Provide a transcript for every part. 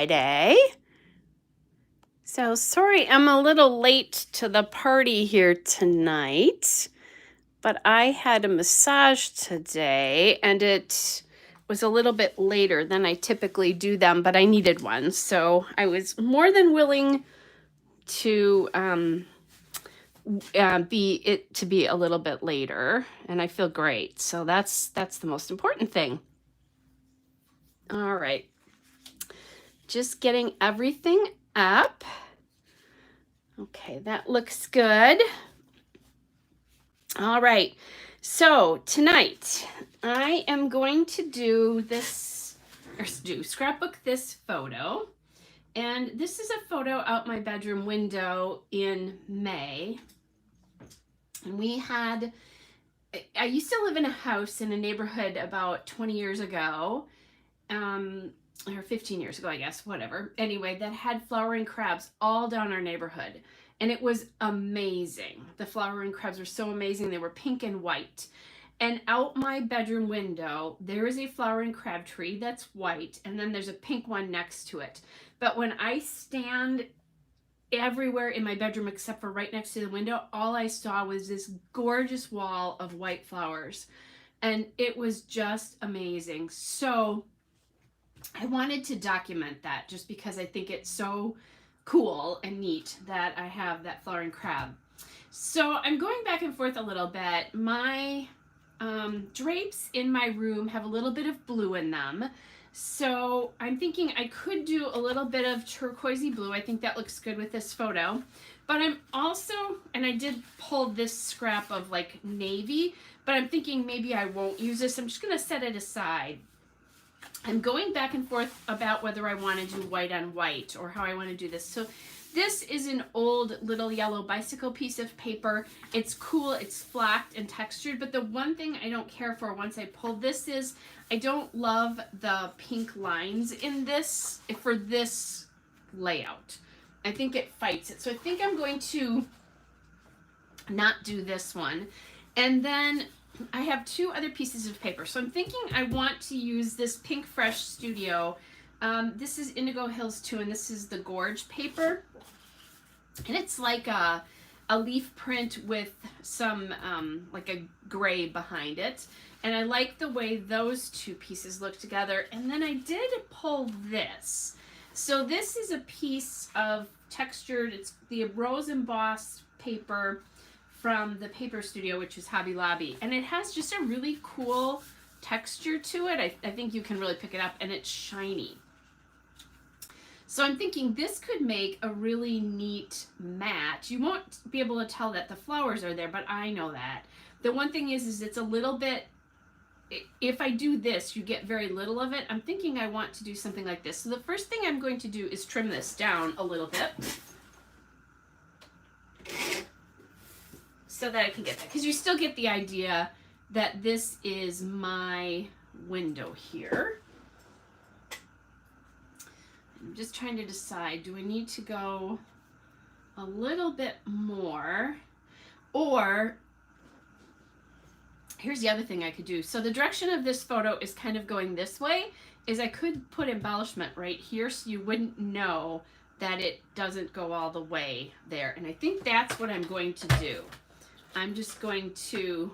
Friday. So sorry I'm a little late to the party here tonight, but I had a massage today and it was a little bit later than I typically do them, but I needed one. So I was more than willing to be a little bit later, and I feel great. So that's the most important thing. All right. Just getting everything up. Okay, that looks good. All right, so tonight I am going to do this, or scrapbook this photo. And this is a photo out my bedroom window in May. And I used to live in a house in a neighborhood about 20 years ago. Or 15 years ago, I guess, whatever. Anyway, that had flowering crabs all down our neighborhood. And it was amazing. The flowering crabs were so amazing. They were pink and white. And out my bedroom window, there is a flowering crab tree that's white. And then there's a pink one next to it. But when I stand everywhere in my bedroom except for right next to the window, all I saw was this gorgeous wall of white flowers. And it was just amazing. So I wanted to document that just because I think it's so cool and neat that I have that flowering crab. So I'm going back and forth a little bit. My drapes in my room have a little bit of blue in them. So I'm thinking I could do a little bit of turquoisey blue. I think that looks good with this photo. But I'm also, and I did pull this scrap of like navy, but I'm thinking maybe I won't use this. I'm just going to set it aside. I'm going back and forth about whether I want to do white on white or how I want to do this. So this is an old little yellow bicycle piece of paper. It's cool, it's flacked and textured, but the one thing I don't care for once I pull this is I don't love the pink lines in this for this layout. I think it fights it. So I think I'm going to not do this one. And then I have two other pieces of paper. So I'm thinking I want to use this Pink Fresh Studio. This is Indigo Hills 2, and this is the Gorge paper. And it's like a leaf print with some like a gray behind it. And I like the way those two pieces look together. And then I did pull this. So this is a piece of textured, it's the rose embossed paper from the Paper Studio, which is Hobby Lobby. And it has just a really cool texture to it. I think you can really pick it up, and it's shiny. So I'm thinking this could make a really neat mat. You won't be able to tell that the flowers are there, but I know that. The one thing is it's a little bit, if I do this, you get very little of it. I'm thinking I want to do something like this. So the first thing I'm going to do is trim this down a little bit, so that I can get that, because you still get the idea that this is my window here. I'm just trying to decide, do I need to go a little bit more, or here's the other thing I could do. So the direction of this photo is kind of going this way, is I could put embellishment right here so you wouldn't know that it doesn't go all the way there. And I think that's what I'm going to do. I'm just going to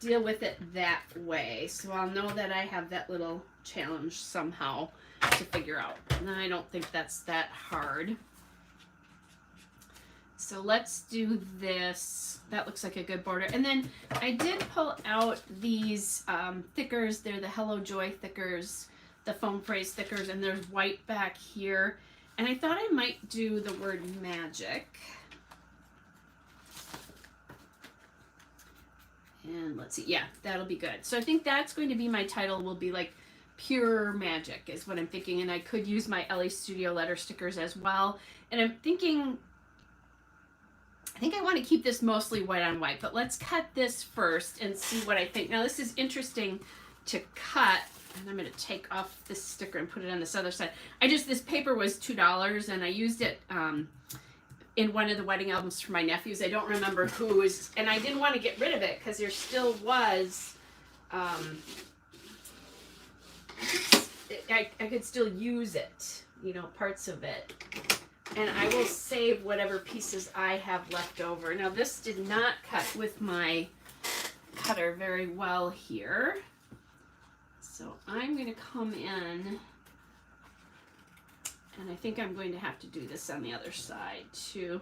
deal with it that way. So I'll know that I have that little challenge somehow to figure out. And I don't think that's that hard. So let's do this. That looks like a good border. And then I did pull out these thickers. They're the Hello Joy thickers, the foam phrase thickers, and there's white back here. And I thought I might do the word magic. And let's see, yeah, that'll be good. So I think that's going to be my title, will be like Pure Magic is what I'm thinking. And I could use my LA Studio letter stickers as well. And I'm thinking, I think I want to keep this mostly white on white, but let's cut this first and see what I think. Now this is interesting to cut, and I'm going to take off this sticker and put it on this other side. This paper was $2, and I used it in one of the wedding albums for my nephews. I don't remember who is, and I didn't want to get rid of it because there still was, I could still use it. you know, parts of it. And I will save whatever pieces I have left over. Now this did not cut with my cutter very well here. So I'm going to come in, and I think I'm going to have to do this on the other side too.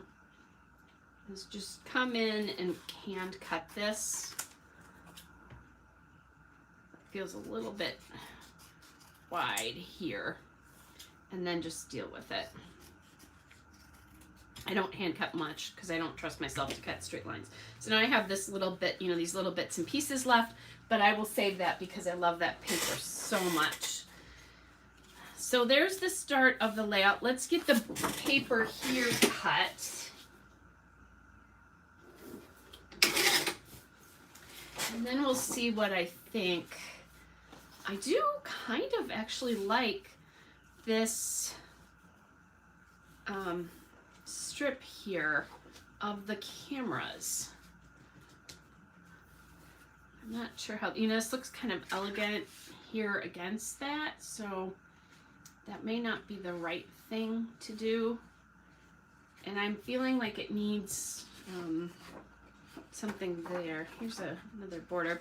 Is just come in and hand cut this. It feels a little bit wide here, and then just deal with it. I don't hand cut much because I don't trust myself to cut straight lines. So now I have this little bit, you know, these little bits and pieces left, but I will save that because I love that paper so much. So there's the start of the layout. Let's get the paper here cut. And then we'll see what I think. I do kind of actually like this strip here of the cameras. I'm not sure how, you know, this looks kind of elegant here against that, so that may not be the right thing to do. And I'm feeling like it needs something there. Here's another border.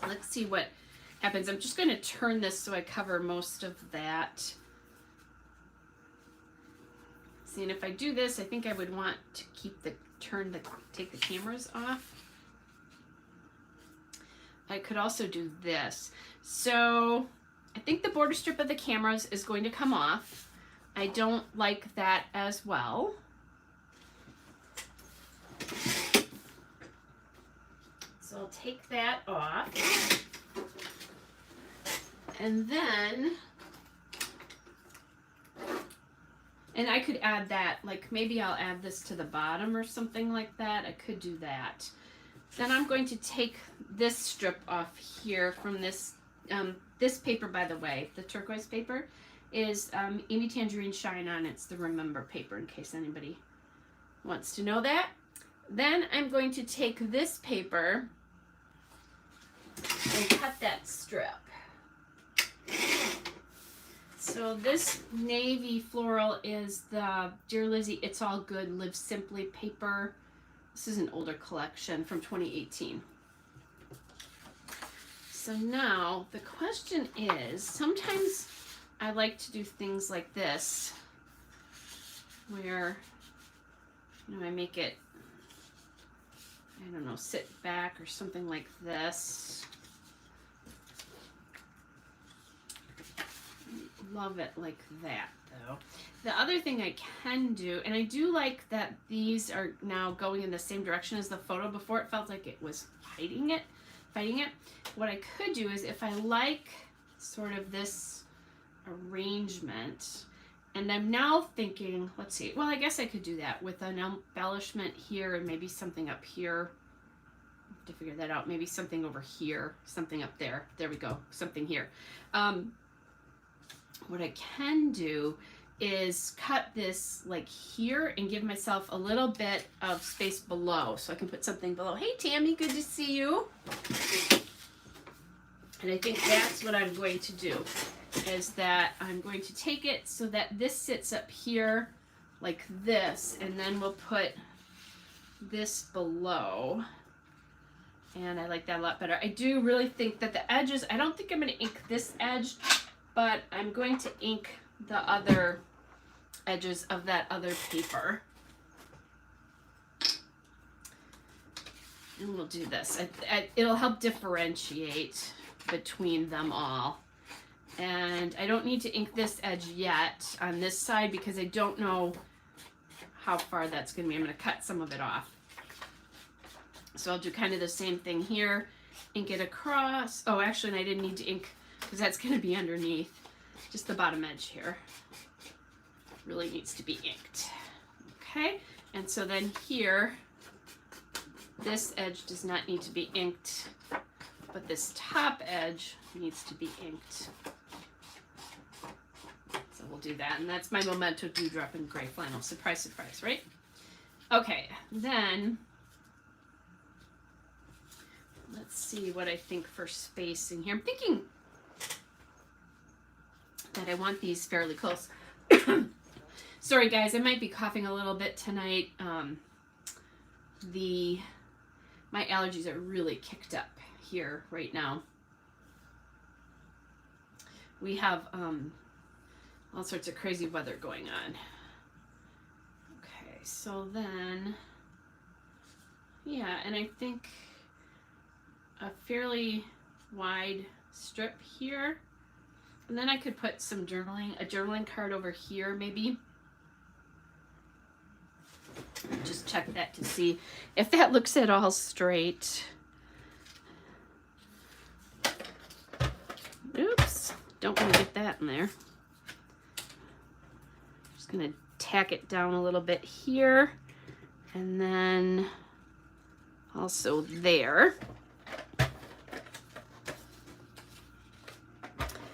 Let's see what happens. I'm just going to turn this so I cover most of that. See, and if I do this, I think I would want to keep take the cameras off. I could also do this. So I think the border strip of the cameras is going to come off. I don't like that as well. So I'll take that off. And then, and I could add that, like maybe I'll add this to the bottom or something like that. I could do that. Then I'm going to take this strip off here from this, this paper, by the way, the turquoise paper is Amy Tangerine Shine On. It's the Remember paper, in case anybody wants to know that. Then I'm going to take this paper and cut that strip. So this navy floral is the Dear Lizzie, It's All Good, Live Simply paper. This is an older collection from 2018. So now the question is, sometimes I like to do things like this, where, you know, I make it, I don't know, sit back or something like this. Love it like that though. The other thing I can do, and I do like that these are now going in the same direction as the photo. Before it felt like it was fighting it. What I could do is, if I like sort of this arrangement, and I'm now thinking, let's see, well, I guess I could do that with an embellishment here and maybe something up here. I have to figure that out. Maybe something over here, something up there. There we go, something here. What I can do is cut this like here and give myself a little bit of space below, so I can put something below. Hey Tammy, good to see you. And I think that's what I'm going to do, is that I'm going to take it so that this sits up here like this, and then we'll put this below. And I like that a lot better. I do really think that the edges, I don't think I'm going to ink this edge, but I'm going to ink the other edges of that other paper. And we'll do this. It'll help differentiate between them all. And I don't need to ink this edge yet on this side because I don't know how far that's going to be. I'm going to cut some of it off. So I'll do kind of the same thing here. Ink it across. Oh, actually, and I didn't need to ink because that's going to be underneath. Just the bottom edge here really needs to be inked. Okay, and so then here, this edge does not need to be inked, but this top edge needs to be inked. So we'll do that, and that's my Memento Dewdrop in gray flannel. Surprise, surprise, right? Okay, then let's see what I think for spacing here. I'm thinking that I want these fairly close. Sorry guys, I might be coughing a little bit tonight. My allergies are really kicked up here right now. We have all sorts of crazy weather going on. Okay, so then, yeah, and I think a fairly wide strip here. And then I could put some a journaling card over here maybe. Just check that to see if that looks at all straight. Oops, don't want to get that in there. Just gonna tack it down a little bit here, and then also there.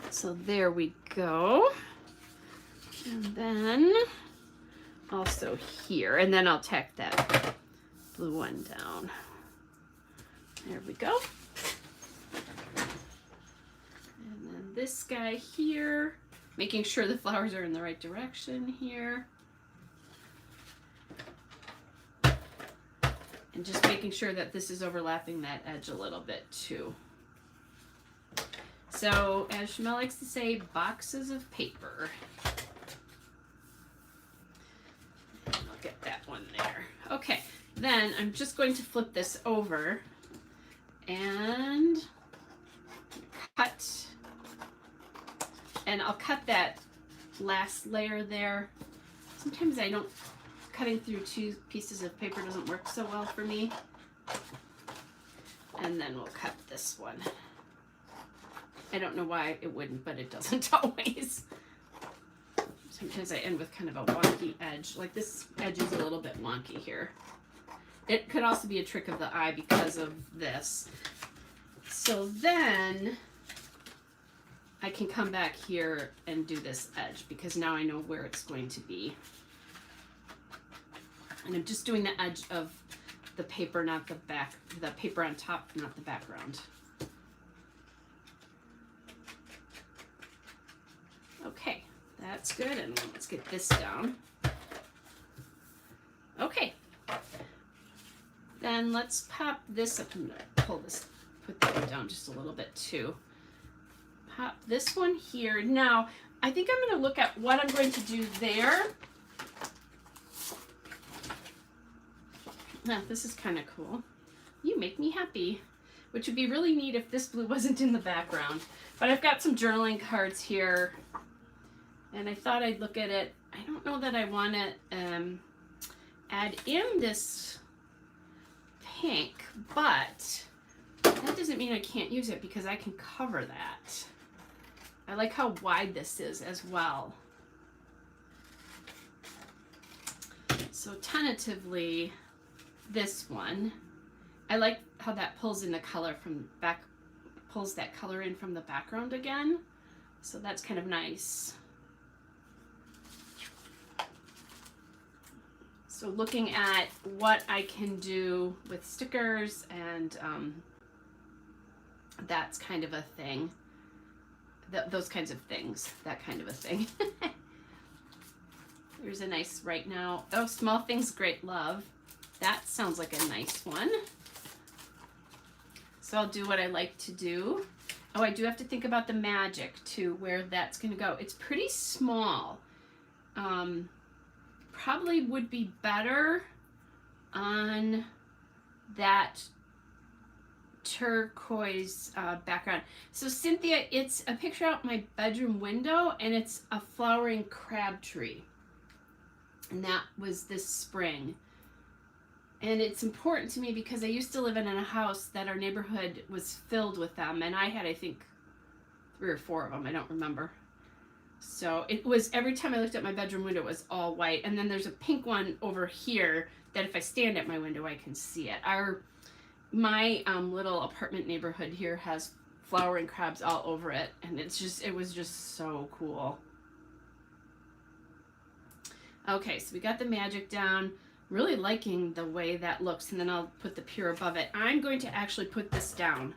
So there we go. And then also here, and then I'll tack that blue one down. There we go. And then this guy here, making sure the flowers are in the right direction here. And just making sure that this is overlapping that edge a little bit too. So, as Shamel likes to say, boxes of paper. I'll get that one there. Okay, then I'm just going to flip this over and cut. And I'll cut that last layer there. Sometimes I don't, cutting through two pieces of paper doesn't work so well for me. And then we'll cut this one. I don't know why it wouldn't, but it doesn't always. Sometimes I end with kind of a wonky edge. Like this edge is a little bit wonky here. It could also be a trick of the eye because of this. So then I can come back here and do this edge because now I know where it's going to be. And I'm just doing the edge of the paper, not the back, the paper on top, not the background. Okay, that's good, and let's get this down. Okay, then let's pop this up. I'm gonna pull this, put that one down just a little bit too. Pop this one here. Now, I think I'm gonna look at what I'm going to do there. Now, this is kind of cool. You make me happy, which would be really neat if this blue wasn't in the background. But I've got some journaling cards here. And I thought I'd look at it. I don't know that I want to add in this pink, but that doesn't mean I can't use it because I can cover that. I like how wide this is as well. So tentatively, this one, I like how that pulls in the color from back, pulls that color in from the background again. So that's kind of nice. So looking at what I can do with stickers and that's kind of a thing. Those kinds of things, that kind of a thing. There's a nice right now. Oh, small things, great love. That sounds like a nice one. So I'll do what I like to do. Oh, I do have to think about the magic too, where that's gonna go. It's pretty small. Probably would be better on that turquoise background. So Cynthia, it's a picture out my bedroom window and it's a flowering crab tree. And that was this spring. And it's important to me because I used to live in a house that our neighborhood was filled with them. And I had, I think, 3 or 4 of them. I don't remember. So it was, every time I looked at my bedroom window, it was all white. And then there's a pink one over here that if I stand at my window, I can see it. My little apartment neighborhood here has flowering crabs all over it. And it's just, it was just so cool. Okay, so we got the magic down. Really liking the way that looks. And then I'll put the pure above it. I'm going to actually put this down,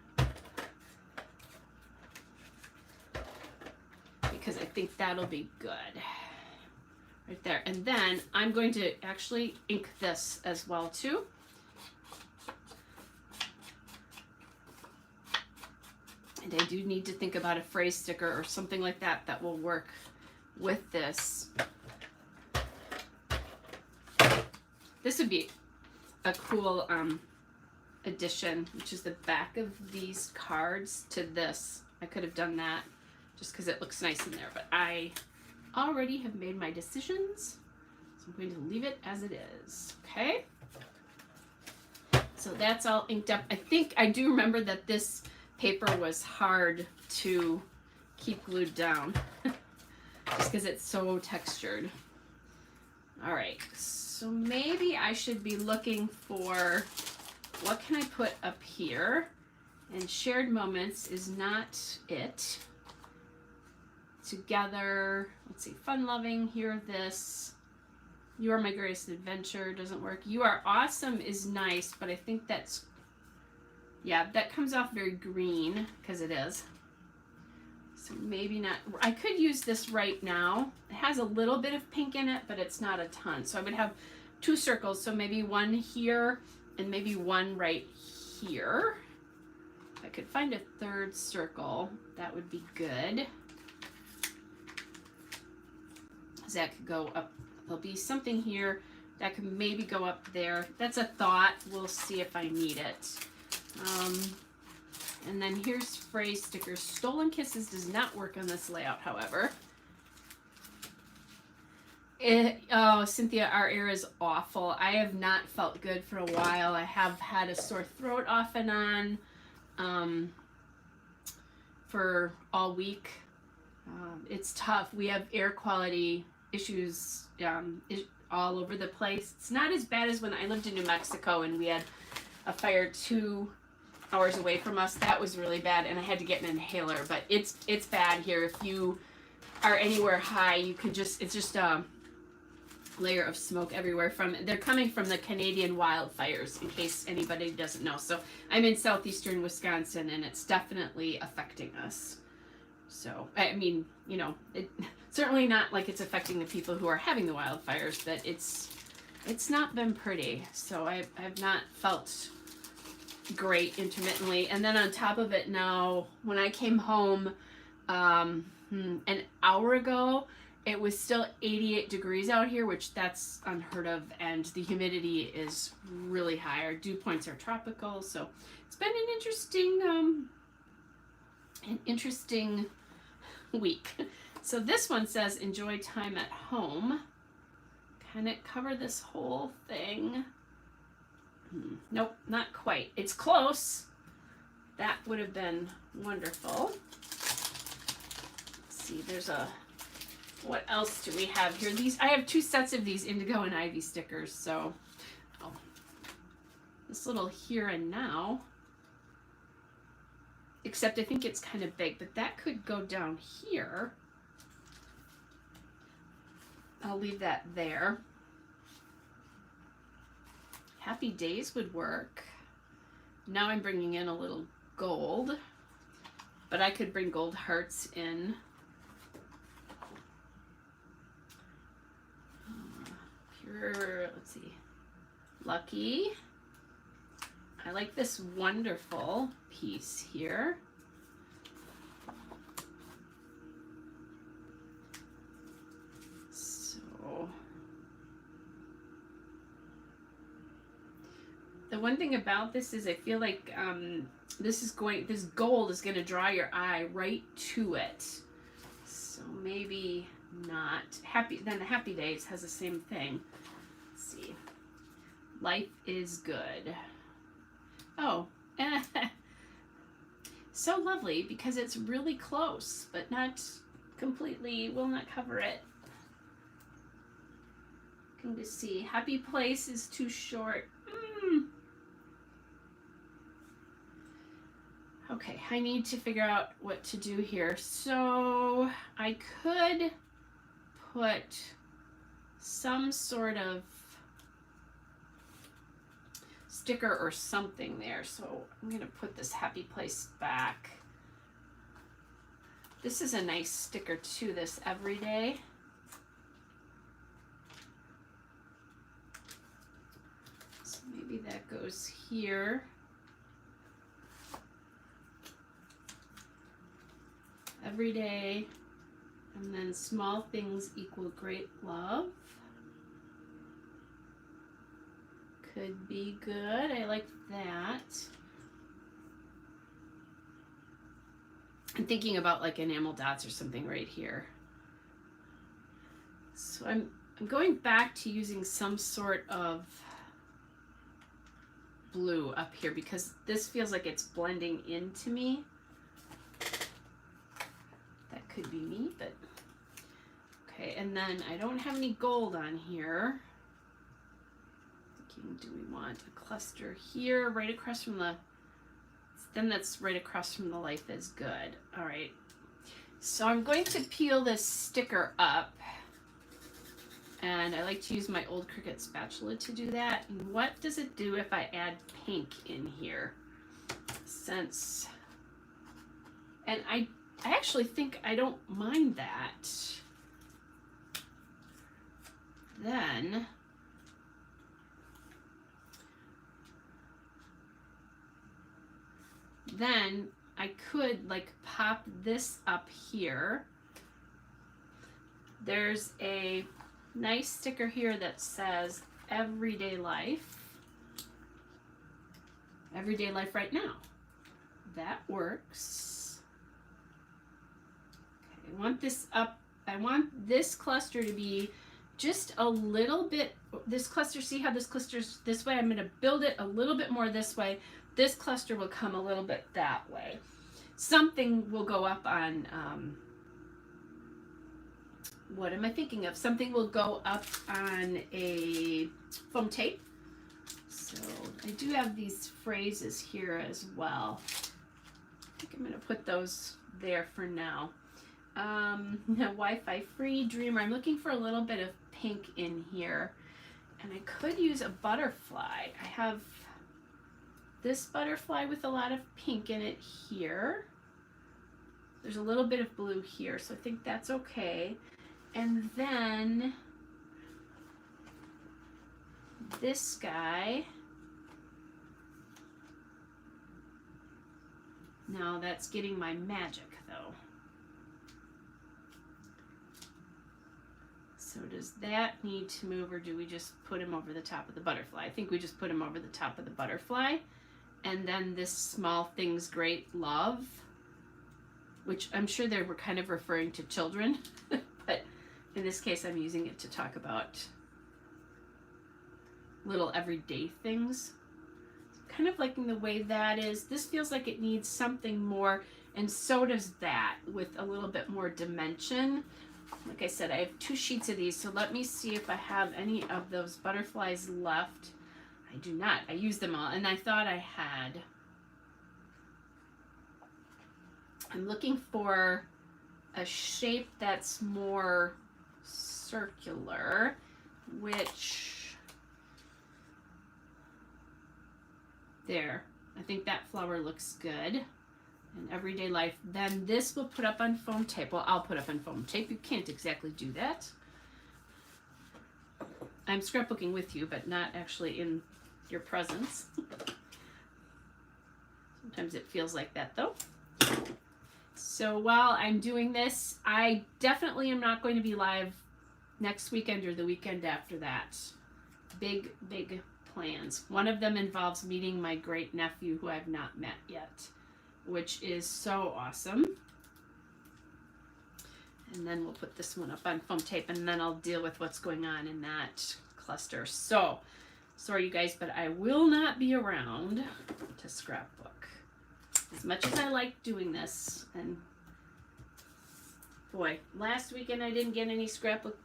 because I think think that'll be good. Right there. And then I'm going to actually ink this as well too. And I do need to think about a phrase sticker or something like that that will work with this. This would be a cool addition, which is the back of these cards to this. I could have done that just because it looks nice in there, but I already have made my decisions, so I'm going to leave it as it is. Okay, so that's all inked up. I think I do remember that this paper was hard to keep glued down just because it's so textured. All right, so maybe I should be looking for, what can I put up here? And shared moments is not it. Together, let's see, fun loving, hear this. You are my greatest adventure doesn't work. You are awesome is nice, but I think that's, yeah, that comes off very green because it is. So maybe not. I could use this right now. It has a little bit of pink in it, but it's not a ton. So I would have 2 circles. So maybe one here and maybe one right here. If I could find a 3rd circle, that would be good. That could go up. There'll be something here that could maybe go up there. That's a thought. We'll see if I need it. And then here's phrase stickers. Stolen Kisses does not work on this layout, however. Oh, Cynthia, our air is awful. I have not felt good for a while. I have had a sore throat off and on for all week. It's tough. We have air quality issues all over the place. It's not as bad as when I lived in New Mexico and we had a fire 2 hours away from us. That was really bad, and I had to get an inhaler. But it's bad here. If you are anywhere high, you could just, it's just a layer of smoke everywhere. They're coming from the Canadian wildfires, in case anybody doesn't know. So I'm in southeastern Wisconsin, and it's definitely affecting us. So I mean, you know, it certainly not like it's affecting the people who are having the wildfires, but it's not been pretty. So I've not felt great intermittently. And then on top of it now, when I came home an hour ago, it was still 88 degrees out here, which that's unheard of, and the humidity is really high. Our dew points are tropical, so it's been an interesting week. So this one says enjoy time at home. Can it cover this whole thing? Nope, not quite. It's close. That would have been wonderful. Let's see, there's a, what else do we have here? I have 2 sets of these Indigo and Ivy stickers, so this little here and now, except I think it's kind of big, but that could go down here. I'll leave that there. Happy Days would work. Now I'm bringing in a little gold, but I could bring gold hearts in. Pure, let's see, Lucky. I like this wonderful piece here. So the one thing about this is I feel like this gold is going to draw your eye right to it. So maybe not. Then the Happy Days has the same thing. Let's see. Life is good. Oh, so lovely because it's really close, but not completely, will not cover it. Looking to see. Happy Place is too short. Okay, I need to figure out what to do here. So I could put some sort of sticker or something there. So I'm going to put this Happy Place back. This is a nice sticker too, this Everyday. So maybe that goes here. Everyday, and then small things equal great love. Could be good. I like that. I'm thinking about like enamel dots or something right here. So I'm going back to using some sort of blue up here because this feels like it's blending into me. That could be me, but okay. And then I don't have any gold on here. Thinking, do we want a cluster here right across from the, then that's right across from the life is good. All right, so I'm going to peel this sticker up, and I like to use my old Cricut spatula to do that. And what does it do if I add pink in here? Since, and I actually think I don't mind that. Then I could like pop this up here. There's a nice sticker here that says Everyday Life. Everyday Life right now. That works. Okay, I want this up. I want this cluster to be just a little bit, this cluster, see how this cluster's this way? I'm going to build it a little bit more this way. This cluster will come a little bit that way. Something will go up on, what am I thinking of? Something will go up on a foam tape. So I do have these phrases here as well. I think I'm going to put those there for now. Wi-Fi free dreamer. I'm looking for a little bit of pink in here, and I could use a butterfly. I have this butterfly with a lot of pink in it here. There's a little bit of blue here, so I think that's okay. And then this guy. Now that's getting my magic though. So does that need to move, or do we just put him over the top of the butterfly? I think we just put him over the top of the butterfly. And then this small things great love, which I'm sure they were kind of referring to children, but in this case I'm using it to talk about little everyday things. Kind of liking the way that is. This feels like it needs something more, and so does that, with a little bit more dimension. Like I said, I have 2 sheets of these, so let me see if I have any of those butterflies left. I do not. I used them all, and I thought I had. I'm looking for a shape that's more circular, which, there. I think that flower looks good. In Everyday Life. Then this will put up on foam tape. Well, I'll put up on foam tape. You can't exactly do that. I'm scrapbooking with you, but not actually in your presence. Sometimes it feels like that though. So while I'm doing this, I definitely am not going to be live next weekend or the weekend after that. Big plans. One of them involves meeting my great nephew who I've not met yet, which is so awesome. And then we'll put this one up on foam tape, and then I'll deal with what's going on in that cluster. So, sorry you guys, but I will not be around to scrapbook. As much as I like doing this, and boy, last weekend I didn't get any scrapbook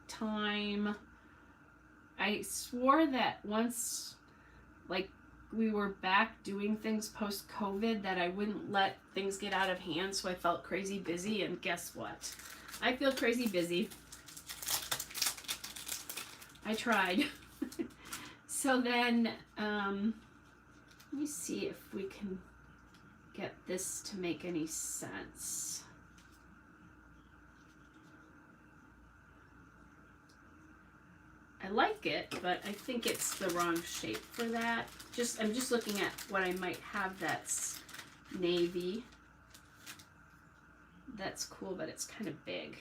time. I swore that once, like, we were back doing things post-COVID, that I wouldn't let things get out of hand, so I felt crazy busy, and guess what? I feel crazy busy. I tried. So then, let me see if we can get this to make any sense. like it, but I think it's the wrong shape for that. I'm just looking at what I might have that's navy. That's cool, but it's kind of big.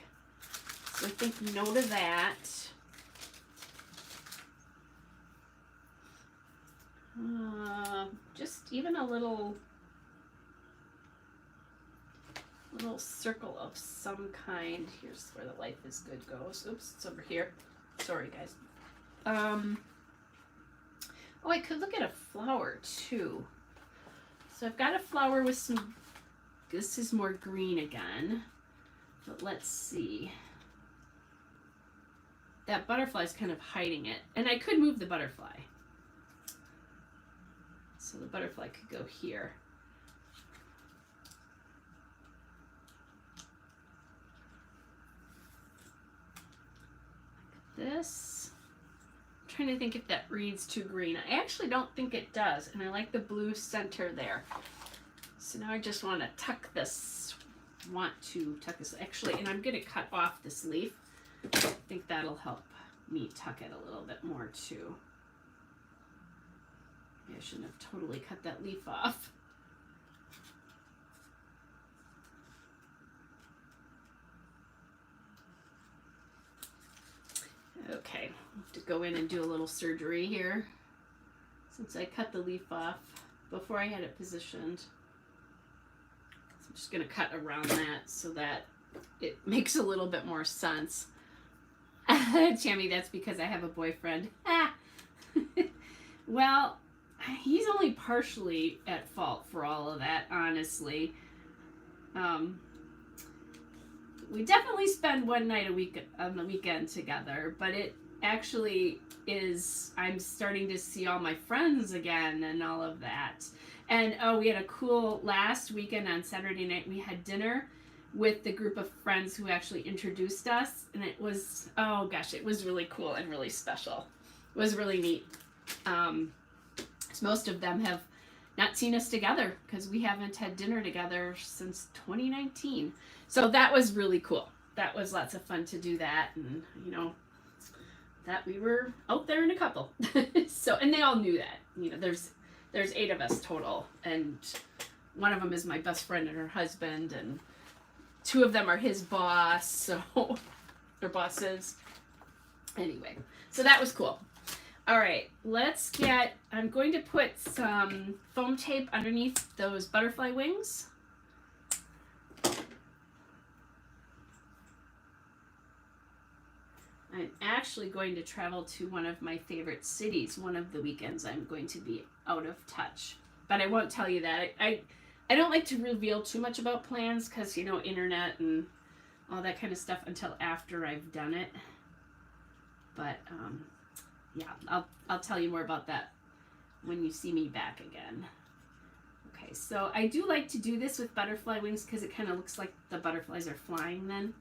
So I think no to that. Just even a little circle of some kind. Here's where the Life is Good goes. Oops, it's over here. Sorry, guys. Oh, I could look at a flower too. So I've got a flower with some, this is more green again, but let's see. That butterfly's kind of hiding it, and I could move the butterfly. So the butterfly could go here. Like this. I'm trying to think if that reads too green. I actually don't think it does, and I like the blue center there. So now I just want to tuck this. Actually, and I'm going to cut off this leaf. I think that'll help me tuck it a little bit more too. I shouldn't have totally cut that leaf off. Okay, I have to go in and do a little surgery here since I cut the leaf off before I had it positioned. So I'm just going to cut around that so that it makes a little bit more sense. Tammy, that's because I have a boyfriend. Well, he's only partially at fault for all of that, honestly. We definitely spend one night a week on the weekend together, but it actually is, I'm starting to see all my friends again and all of that. And we had a cool last weekend on Saturday night. We had dinner with the group of friends who actually introduced us, and it was, oh gosh, it was really cool and really special. It was really neat. Most of them have not seen us together because we haven't had dinner together since 2019. So that was really cool. That was lots of fun to do that, and you know, that we were out there in a couple. So, and they all knew that. You know, there's 8 of us total, and one of them is my best friend and her husband, and 2 of them are his boss, so their bosses. Anyway, so that was cool. All right, I'm going to put some foam tape underneath those butterfly wings. I'm actually going to travel to one of my favorite cities. One of the weekends I'm going to be out of touch, but I won't tell you that. I don't like to reveal too much about plans because, you know, internet and all that kind of stuff until after I've done it. But yeah, I'll tell you more about that when you see me back again. Okay, so I do like to do this with butterfly wings because it kind of looks like the butterflies are flying then.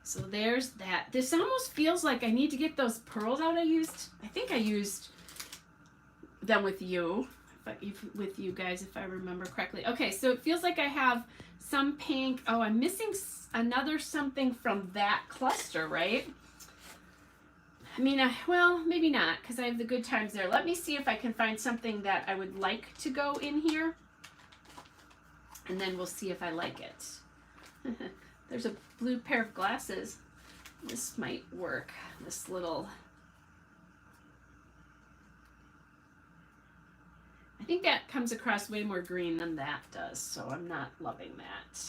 So there's that. This almost feels like I need to get those pearls out I think I used them with you, with you guys, if I remember correctly. Okay, so it feels like I have some pink. Oh, I'm missing another something from that cluster, right? I mean, well, maybe not, because I have the Good Times there. Let me see if I can find something that I would like to go in here, and then we'll see if I like it. There's a blue pair of glasses. This might work. This little... I think that comes across way more green than that does, so I'm not loving that.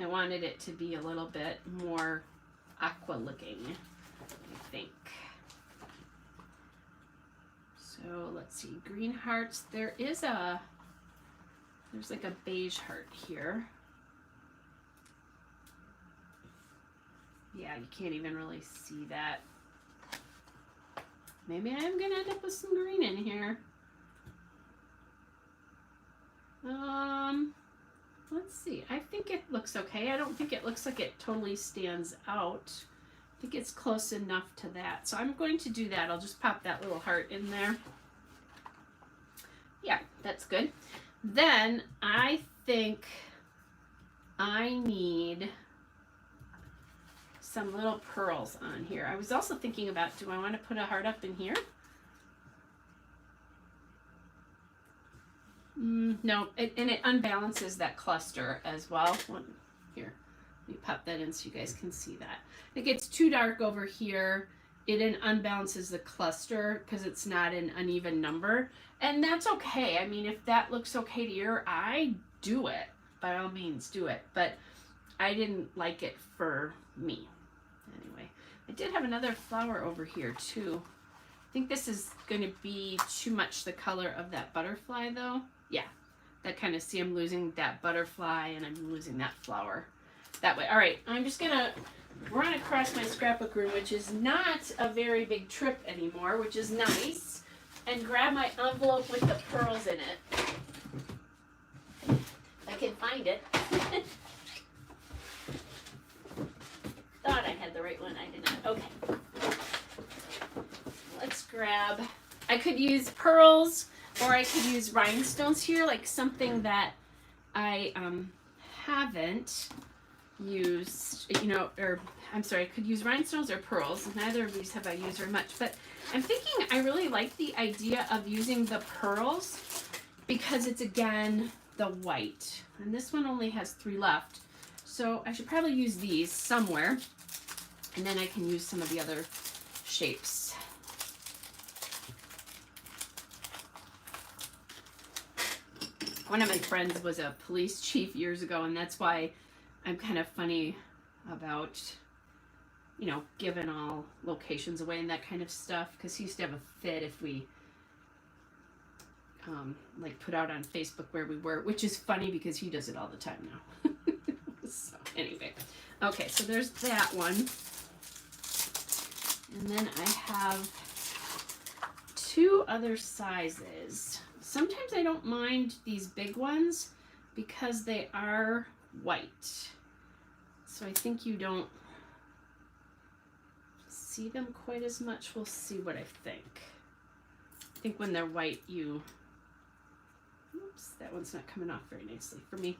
I wanted it to be a little bit more aqua looking, I think. So let's see, green hearts. There's like a beige heart here. Yeah, you can't even really see that. Maybe I'm gonna end up with some green in here. Let's see. I think it looks okay. I don't think it looks like it totally stands out. I think it's close enough to that. So I'm going to do that. I'll just pop that little heart in there. Yeah, that's good. Then I think I need some little pearls on here. I was also thinking about, do I want to put a heart up in here? No, and it unbalances that cluster as well. Here, let me pop that in so you guys can see that. It gets too dark over here. It unbalances the cluster because it's not an uneven number. And that's okay. I mean, if that looks okay to your eye, do it. By all means, do it. But I didn't like it for me. Anyway, I did have another flower over here too. I think this is going to be too much the color of that butterfly though. Yeah, that kind of, see, I'm losing that butterfly and I'm losing that flower that way. All right, I'm just going to run across my scrapbook room, which is not a very big trip anymore, which is nice, and grab my envelope with the pearls in it. I can find it. Thought I had the right one, I did not. Okay. Let's grab, I could use pearls or I could use rhinestones here, like something that I haven't used, you know, or I'm sorry, I could use rhinestones or pearls. Neither of these have I used very much, but I'm thinking I really like the idea of using the pearls because it's, again, the white. And this one only has 3 left. So I should probably use these somewhere, and then I can use some of the other shapes. One of my friends was a police chief years ago, and that's why I'm kind of funny about, you know, giving all locations away and that kind of stuff, because he used to have a fit if we like put out on Facebook where we were, which is funny because he does it all the time now. So anyway, okay, so there's that one, and then I have 2 other sizes. Sometimes I don't mind these big ones because they are white. So I think you don't see them quite as much. We'll see what I think. I think when they're white, you... Oops, that one's not coming off very nicely for me.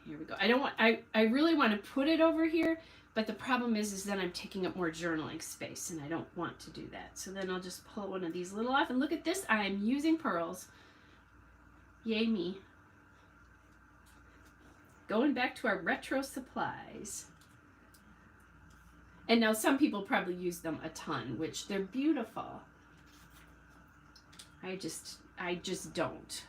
Here we go. I don't want, I really want to put it over here, but the problem is then I'm taking up more journaling space, and I don't want to do that. So then I'll just pull one of these little off, and look at this. I am using pearls. Yay me. Going back to our retro supplies. And now some people probably use them a ton, which they're beautiful. I just don't.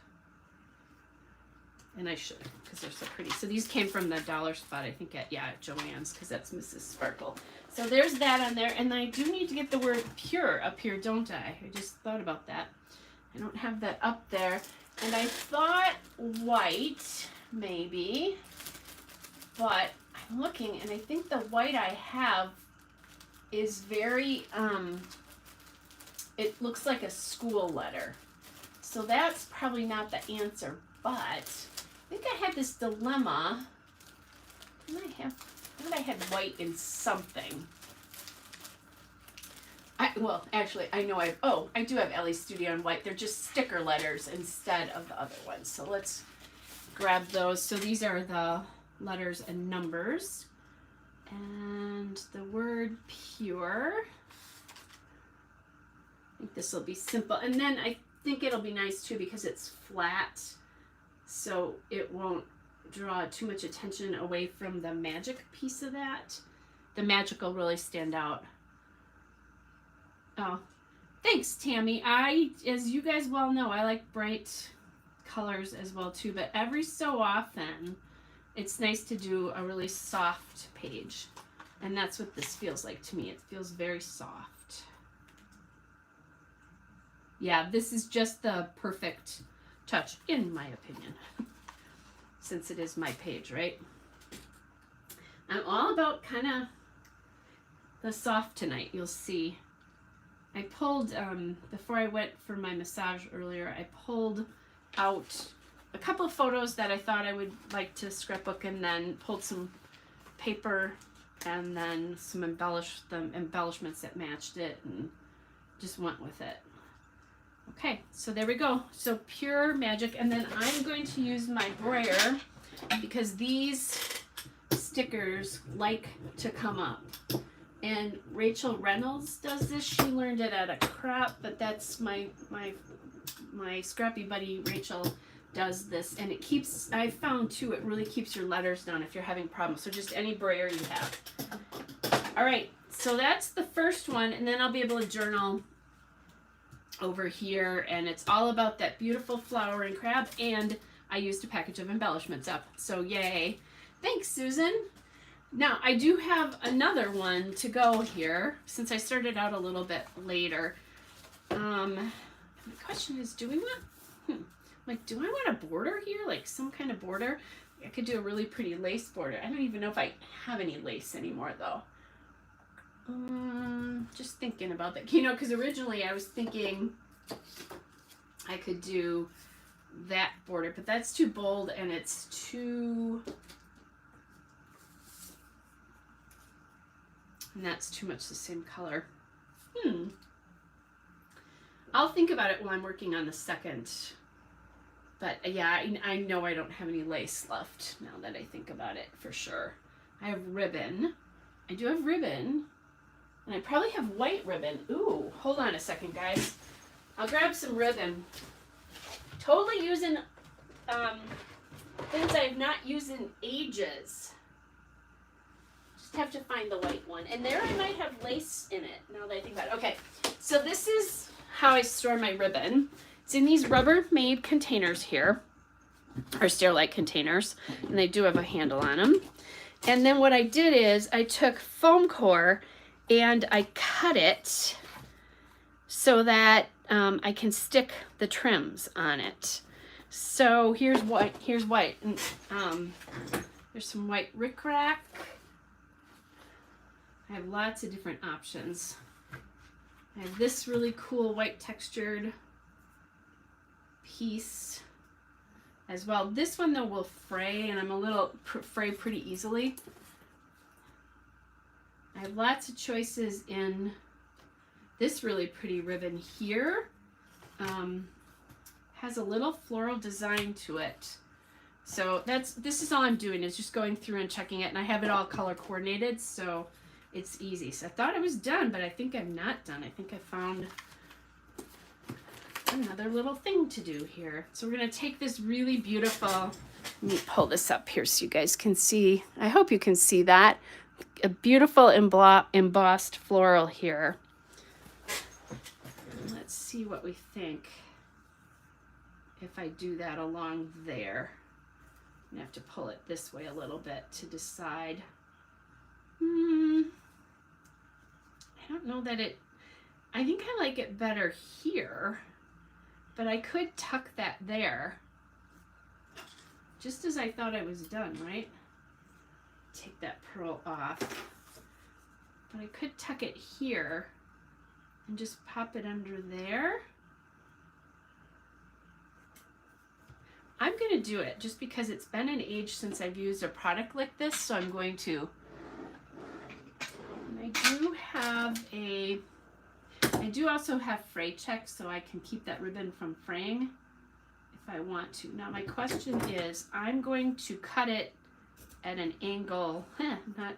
And I should, because they're so pretty. So these came from the dollar spot, I think, at Joann's, because that's Mrs. Sparkle. So there's that on there. And I do need to get the word pure up here, don't I? I just thought about that. I don't have that up there. And I thought white, maybe. But I'm looking, and I think the white I have is very, it looks like a school letter. So that's probably not the answer, but I think I had this dilemma. I thought I had white in something. Well, actually, I know I do have Ellie Studio in white. They're just sticker letters instead of the other ones. So let's grab those. So these are the letters and numbers. And the word pure. I think this will be simple. And then I think it'll be nice too because it's flat. So it won't draw too much attention away from the magic piece of that. The magic will really stand out. Oh, thanks, Tammy. As you guys well know, I like bright colors as well too, but every so often it's nice to do a really soft page. And that's what this feels like to me. It feels very soft. Yeah, this is just the perfect touch, in my opinion, since it is my page, right? I'm all about kind of the soft tonight, you'll see. I pulled, before I went for my massage earlier, I pulled out a couple of photos that I thought I would like to scrapbook, and then pulled some paper and then some embellishments that matched it, and just went with it. Okay, so there we go. So pure magic. And then I'm going to use my brayer because these stickers like to come up. And Rachel Reynolds does this. She learned it at a crop, but that's my scrappy buddy Rachel does this, and it keeps, I found too, it really keeps your letters down if you're having problems. So just any brayer you have. All right, so that's the first one, and then I'll be able to journal over here, and it's all about that beautiful flower and crab, and I used a package of embellishments up, so yay. Thanks, Susan. Now, I do have another one to go here, since I started out a little bit later. The question is, do we want, like, do I want a border here? Like, some kind of border? I could do a really pretty lace border. I don't even know if I have any lace anymore, though. Just thinking about that. You know, because originally I was thinking I could do that border, but that's too bold, and it's too... and that's too much the same color. I'll think about it while I'm working on the second. But yeah, I know I don't have any lace left now that I think about it, for sure. I have ribbon. I do have ribbon. And I probably have white ribbon. Ooh, hold on a second, guys. I'll grab some ribbon. Totally using things I've not used in ages. Have to find the white one, and there I might have lace in it now that I think about it. Okay, so this is how I store my ribbon. It's in these Rubbermaid containers here, or Sterilite containers, and they do have a handle on them. And then what I did is I took foam core and I cut it so that I can stick the trims on it. So here's white, and there's some white rickrack. I have lots of different options. I have this really cool white textured piece as well. This one though will fray, and I'm a little fray pretty easily. I have lots of choices in this really pretty ribbon here. Has a little floral design to it. So this is all I'm doing, is just going through and checking it, and I have it all color coordinated, so it's easy. So I thought I was done, but I think I'm not done. I think I found another little thing to do here. So we're going to take this really beautiful, let me pull this up here so you guys can see. I hope you can see that. A beautiful embossed floral here. Let's see what we think if I do that along there. I'm going to have to pull it this way a little bit to decide. I don't know that I think I like it better here, but I could tuck that there, just as I thought I was done, right? Take that pearl off, but I could tuck it here and just pop it under there. I'm going to do it just because it's been an age since I've used a product like this, so I'm going to. And I do also have fray checks, so I can keep that ribbon from fraying if I want to. Now my question is, I'm going to cut it at an angle, I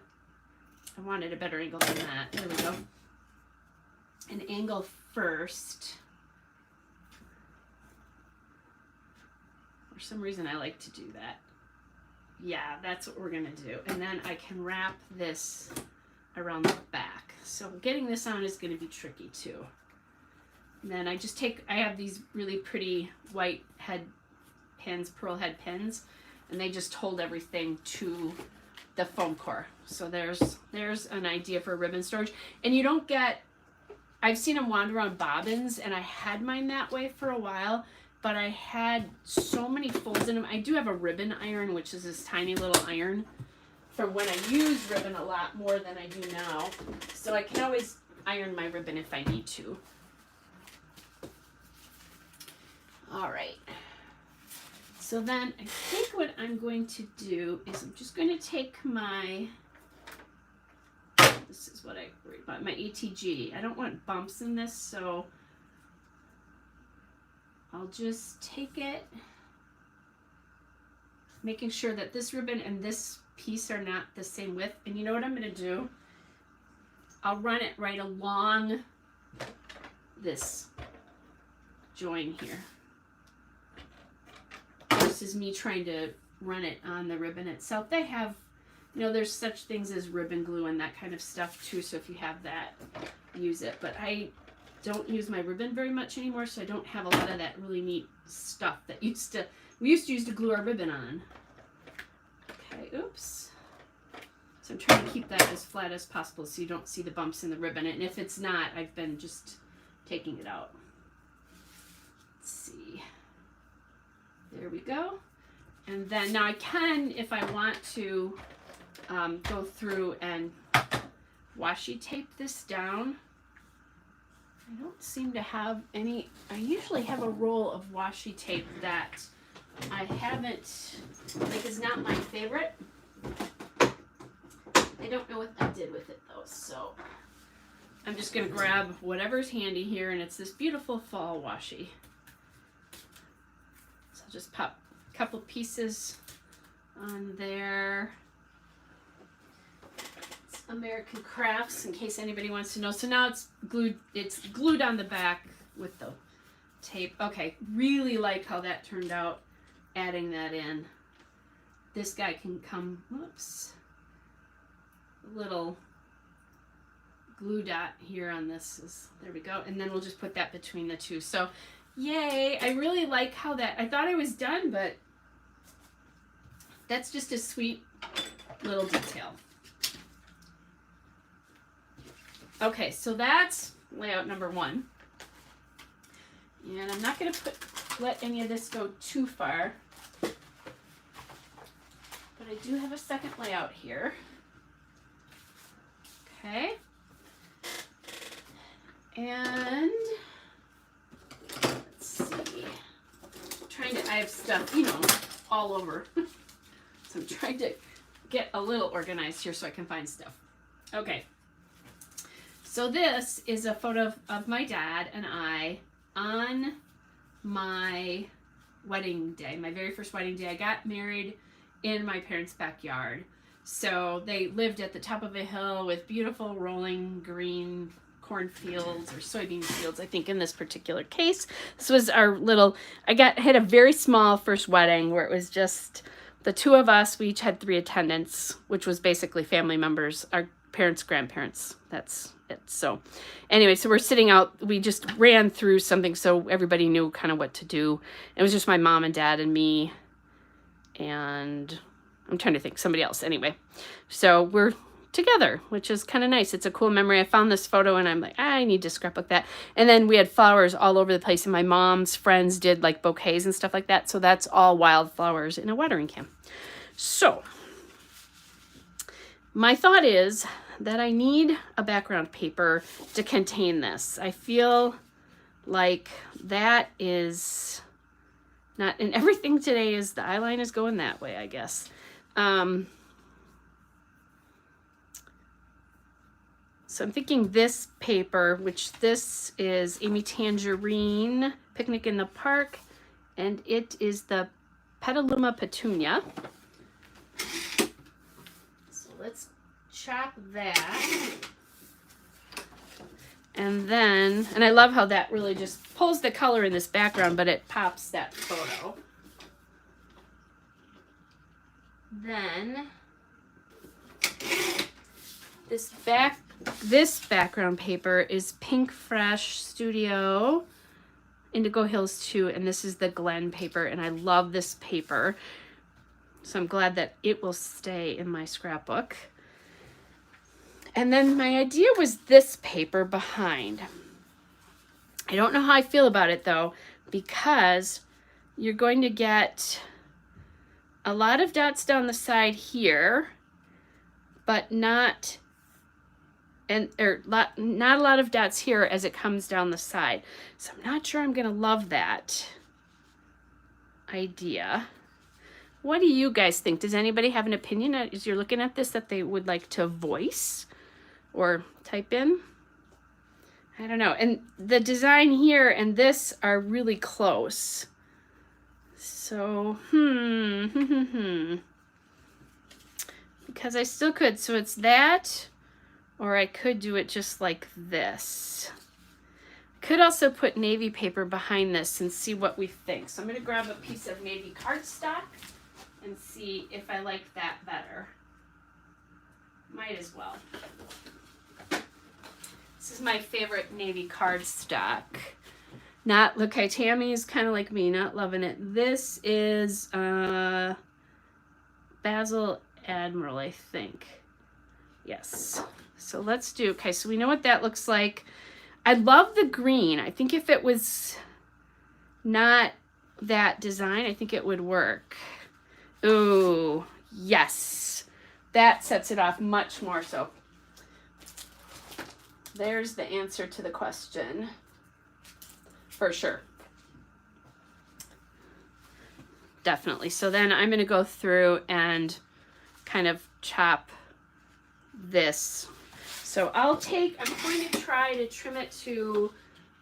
wanted a better angle than that. There we go. An angle first. For some reason I like to do that. Yeah, that's what we're gonna do. And then I can wrap this around the back. So getting this on is going to be tricky too. And then I have these really pretty white head pins, pearl head pins, and they just hold everything to the foam core. So there's an idea for ribbon storage. And you don't get, I've seen them wander on bobbins, and I had mine that way for a while, but I had so many folds in them. I do have a ribbon iron, which is this tiny little iron from when I use ribbon a lot more than I do now. So I can always iron my ribbon if I need to. All right. So then I think what I'm going to do is I'm just going to take this is what I worry about, my ATG. I don't want bumps in this, so I'll just take it, making sure that this ribbon and this piece are not the same width. And you know what I'm going to do? I'll run it right along this join here. This is me trying to run it on the ribbon itself. They have, you know, there's such things as ribbon glue and that kind of stuff too. So if you have that, use it. But I don't use my ribbon very much anymore, so I don't have a lot of that really neat stuff that we used to use to glue our ribbon on. Okay, oops. So I'm trying to keep that as flat as possible so you don't see the bumps in the ribbon. And if it's not, I've been just taking it out. Let's see. There we go. And then now I can, if I want to, go through and washi tape this down. I don't seem to have any. I usually have a roll of washi tape that I haven't, like, is not my favorite. I don't know what I did with it though, so I'm just going to grab whatever's handy here, and it's this beautiful fall washi. So I'll just pop a couple pieces on there. It's American Crafts, in case anybody wants to know. So now it's glued on the back with the tape. Okay, really like how that turned out, adding that in. This guy can come, whoops, little glue dot here on this is, there we go, and then we'll just put that between the two. So yay, I really like how that, I thought I was done, but that's just a sweet little detail. Okay, so that's layout number one, and I'm not going to let any of this go too far, but I do have a second layout here. Okay, and let's see, I have stuff, you know, all over, so I'm trying to get a little organized here so I can find stuff. Okay, so this is a photo of my dad and I on my wedding day, my very first wedding day. I got married in my parents' backyard. So they lived at the top of a hill with beautiful rolling green cornfields or soybean fields, I think in this particular case. This was our little, had a very small first wedding where it was just the two of us. We each had 3 attendants, which was basically family members, our parents, grandparents. That's it. So anyway, so we're sitting out, we just ran through something so everybody knew kind of what to do. It was just my mom and dad and me, and I'm trying to think, somebody else. Anyway, so we're together, which is kind of nice. It's a cool memory. I found this photo and I'm like, I need to scrapbook that. And then we had flowers all over the place, and my mom's friends did like bouquets and stuff like that. So that's all wildflowers in a watering can. So my thought is that I need a background paper to contain this. I feel like that is not, and everything today is, the eyeline is going that way, I guess. So I'm thinking this paper, which this is Amy Tangerine, Picnic in the Park, and it is the Petaluma Petunia. So let's chop that. And then, and I love how that really just pulls the color in this background, but it pops that photo. Then this background paper is Pink Fresh Studio Indigo Hills 2, and this is the Glen paper, and I love this paper. So I'm glad that it will stay in my scrapbook. And then my idea was this paper behind. I don't know how I feel about it though, because you're going to get a lot of dots down the side here, but not not a lot of dots here as it comes down the side. So I'm not sure I'm gonna love that idea. What do you guys think? Does anybody have an opinion as you're looking at this that they would like to voice or type in? I don't know. And the design here and this are really close. So, because I still could. So it's that, or I could do it just like this. Could also put navy paper behind this and see what we think. So I'm going to grab a piece of navy cardstock and see if I like that better. Might as well. This is my favorite navy cardstock. Not, look, Tammy's kind of like me, not loving it. This is Basil Admiral, I think. Yes. So let's do, okay, so we know what that looks like. I love the green. I think if it was not that design, I think it would work. Ooh, yes. That sets it off much more so. There's the answer to the question. For sure. Definitely. So then I'm going to go through and kind of chop this. So I'm going to try to trim it to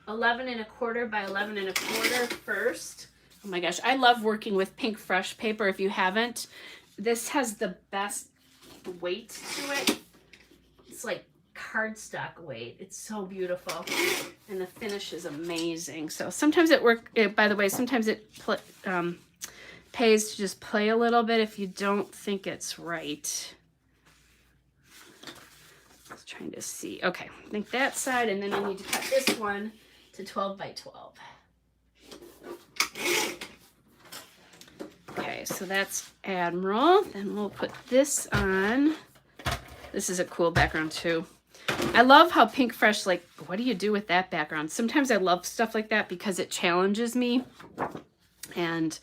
11 1/4 by 11 1/4 first. Oh my gosh, I love working with Pinkfresh paper. If you haven't, this has the best weight to it. It's like cardstock weight. It's so beautiful, and the finish is amazing. So sometimes by the way, sometimes it pays to just play a little bit if you don't think it's right. I was trying to see. Okay, I think that side, and then I need to cut this one to 12 by 12. Okay, so that's Admiral. Then we'll put this on. This is a cool background too. I love how Pinkfresh, like, what do you do with that background? Sometimes I love stuff like that because it challenges me and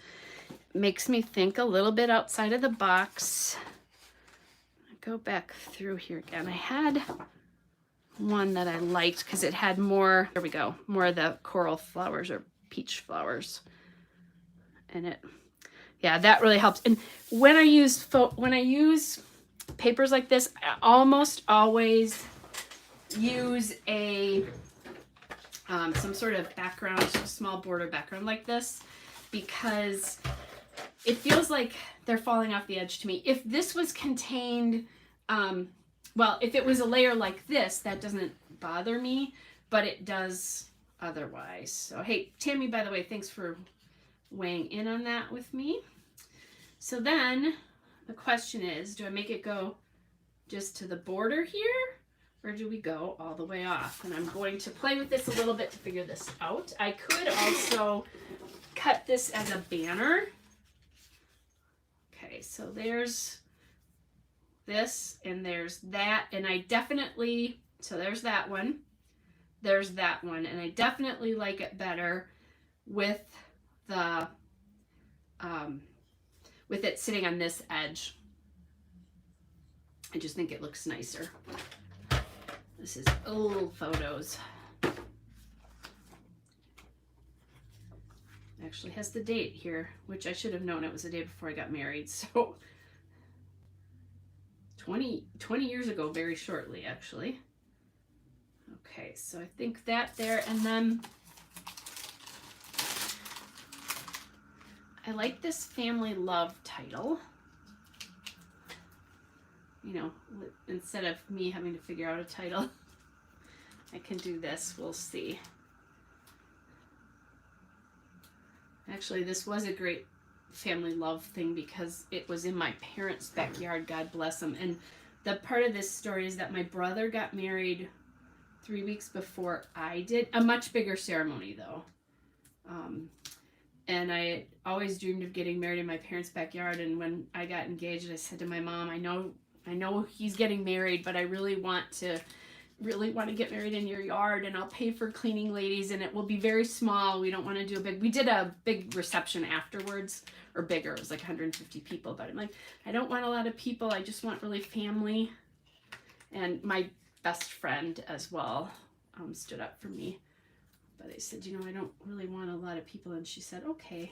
makes me think a little bit outside of the box. Go back through here again. I had one that I liked because it had more, there we go, more of the coral flowers or peach flowers in it. Yeah, that really helps. And when I use papers like this, I almost always use a some sort of background, small border background like this, because it feels like they're falling off the edge to me. If this was contained, well, if it was a layer like this, that doesn't bother me, but it does otherwise. So, hey, Tammy, by the way, thanks for weighing in on that with me. So then the question is, do I make it go just to the border here, or do we go all the way off? And I'm going to play with this a little bit to figure this out. I could also cut this as a banner. Okay, so there's this and there's that, and I definitely, so there's that one, and I definitely like it better with the with it sitting on this edge. I just think it looks nicer. This is old photos. Actually has the date here, which I should have known it was the day before I got married. So 20 years ago, very shortly, actually. Okay, so I think that there, and then I like this Family Love title. You know, instead of me having to figure out a title, I can do this. We'll see. Actually, this was a great Family Love thing because it was in my parents' backyard, God bless them. And the part of this story is that my brother got married 3 weeks before I did. A much bigger ceremony, though. And I always dreamed of getting married in my parents' backyard. And when I got engaged, I said to my mom, I know he's getting married, but I really want to get married in your yard, and I'll pay for cleaning ladies, and it will be very small. We don't want to do we did a big reception afterwards, or bigger. It was like 150 people, but I'm like, I don't want a lot of people. I just want really family. And my best friend as well stood up for me. But I said, I don't really want a lot of people. And she said, okay.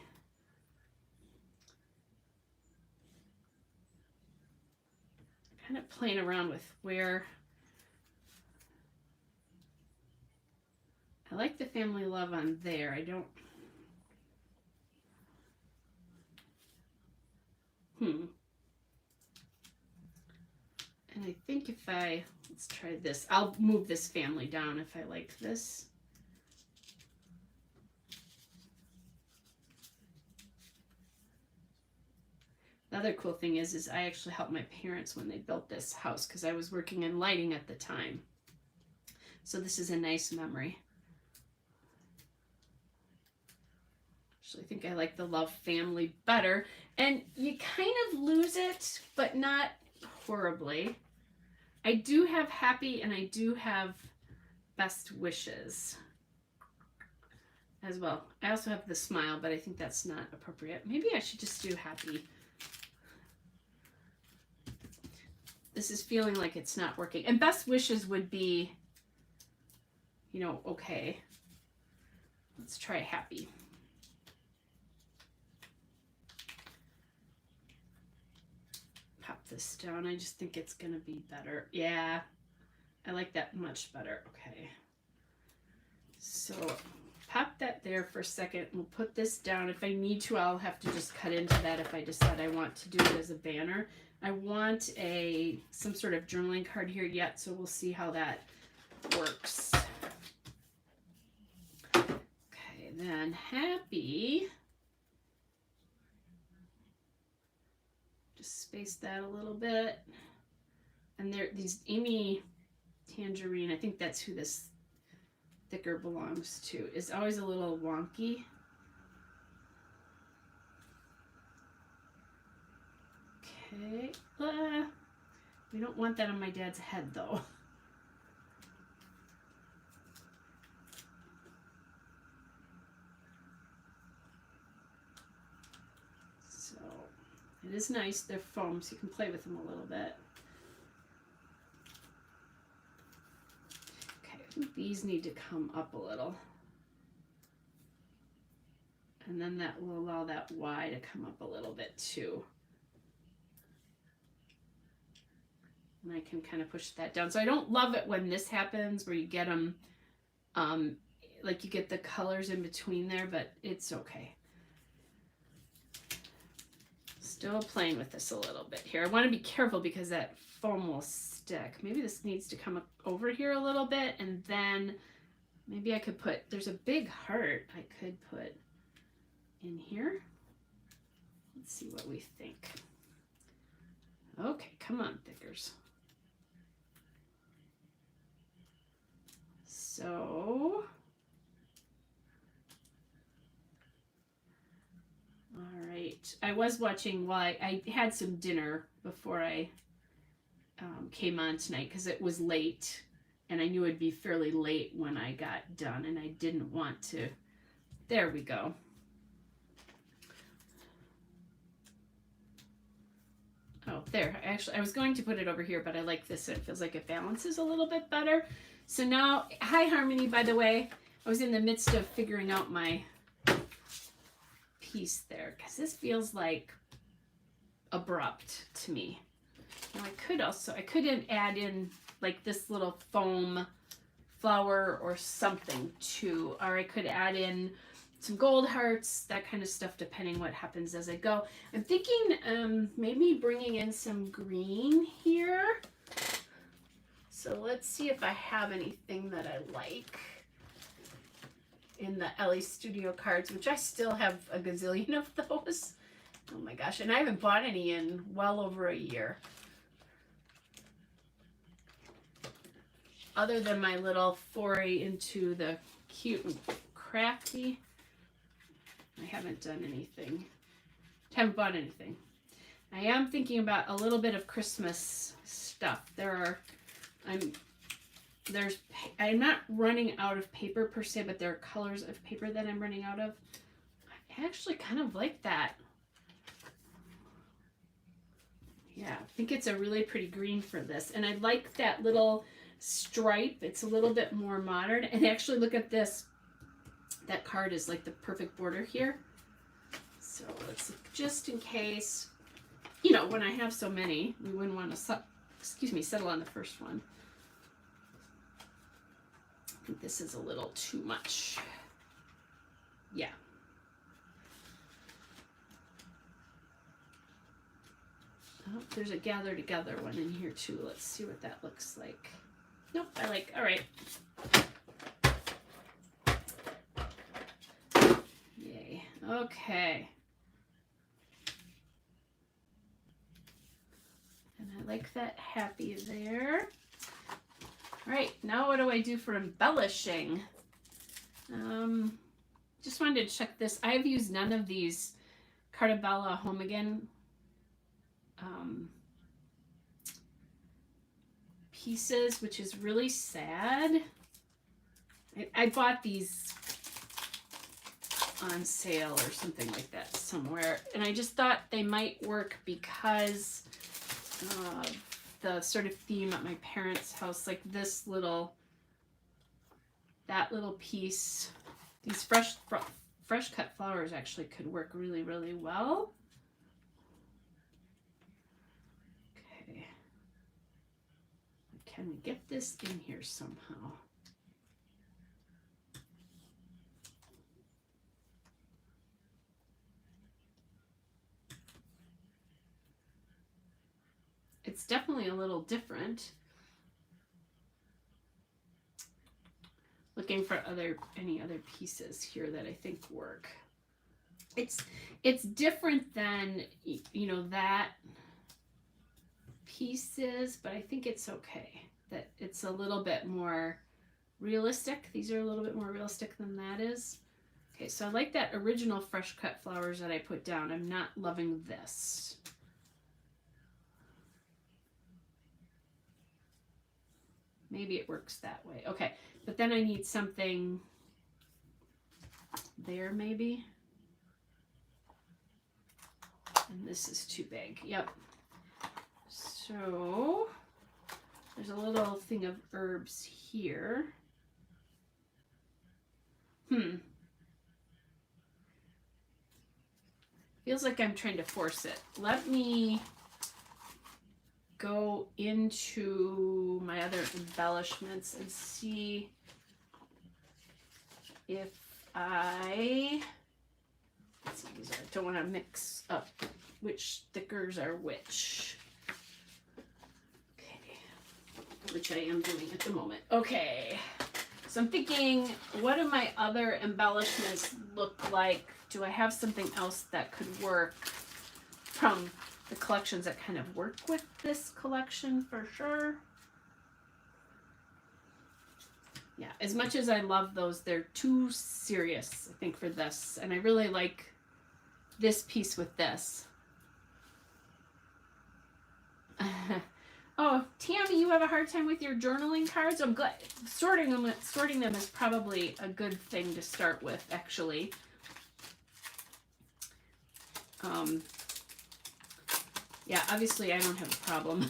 Kind of playing around with where I like the family love on there. I don't, and I think if let's try this. I'll move this family down if I like this. The other cool thing is I actually helped my parents when they built this house because I was working in lighting at the time. So this is a nice memory. Actually, I think I like the Love family better. And you kind of lose it, but not horribly. I do have happy and I do have best wishes as well. I also have the smile, but I think that's not appropriate. Maybe I should just do happy. This is feeling like it's not working. And best wishes would be, you know, okay. Let's try happy. Pop this down. I just think it's going to be better. Yeah, I like that much better. Okay. So pop that there for a second. We'll put this down. If I need to, I'll have to just cut into that if I decide I want to do it as a banner. I want some sort of journaling card here yet, so we'll see how that works. Okay, then happy. Just space that a little bit. And there, these Amy Tangerine, I think that's who this thicker belongs to, is always a little wonky. Okay, we don't want that on my dad's head though. So it is nice, they're foam, so you can play with them a little bit. Okay, I think these need to come up a little. And then that will allow that Y to come up a little bit too. And I can kind of push that down. So I don't love it when this happens where you get them, like you get the colors in between there, but it's okay. Still playing with this a little bit here. I want to be careful because that foam will stick. Maybe this needs to come up over here a little bit, and then maybe I could put, there's a big heart I could put in here. Let's see what we think. Okay, come on, thickers. So, all right. I was watching while I had some dinner before I came on tonight because it was late and I knew it'd be fairly late when I got done and I didn't want to. There we go. Oh, there. Actually, I was going to put it over here, but I like this. It feels like it balances a little bit better. So now, hi Harmony, by the way. I was in the midst of figuring out my piece there because this feels like abrupt to me. Now I could add in like this little foam flower or something too, or I could add in some gold hearts, that kind of stuff, depending what happens as I go. I'm thinking maybe bringing in some green here. So let's see if I have anything that I like in the Ellie Studio cards, which I still have a gazillion of those. Oh my gosh, and I haven't bought any in well over a year. Other than my little foray into the cute and crafty, I haven't done anything. Haven't bought anything. I am thinking about a little bit of Christmas stuff. I'm not running out of paper per se, but there are colors of paper that I'm running out of. I actually kind of like that. Yeah, I think it's a really pretty green for this. And I like that little stripe. It's a little bit more modern. And actually look at this. That card is like the perfect border here. So let's look, just in case, you know, when I have so many, we wouldn't want to, settle on the first one. I think this is a little too much. Yeah. Oh, there's a gather together one in here too. Let's see what that looks like. Nope, I like, all right. Yay, okay. And I like that happy there. All right, now what do I do for embellishing? Just wanted to check this. I've used none of these Carta Bella Home Again pieces, which is really sad. I bought these on sale or something like that somewhere, and I just thought they might work because the sort of theme at my parents' house, like this little, that little piece, these fresh cut flowers actually could work really, really well. Okay. Can we get this in here somehow? It's definitely a little different. Looking for any other pieces here that I think work. It's different than, you know, that pieces, but I think it's okay. That it's a little bit more realistic. These are a little bit more realistic than that is. Okay, so I like that original fresh cut flowers that I put down. I'm not loving this. Maybe it works that way. Okay, but then I need something there maybe. And this is too big. Yep. So there's a little thing of herbs here. Feels like I'm trying to force it. Let me go into my other embellishments and see if I, let's see, I don't want to mix up which stickers are which. Okay, which I am doing at the moment. Okay, so I'm thinking, what do my other embellishments look like? Do I have something else that could work from the collections that kind of work with this collection for sure? Yeah, as much as I love those, they're too serious, I think, for this. And I really like this piece with this. Oh, Tammy, you have a hard time with your journaling cards? I'm glad. Sorting them is probably a good thing to start with, actually. Yeah, obviously I don't have a problem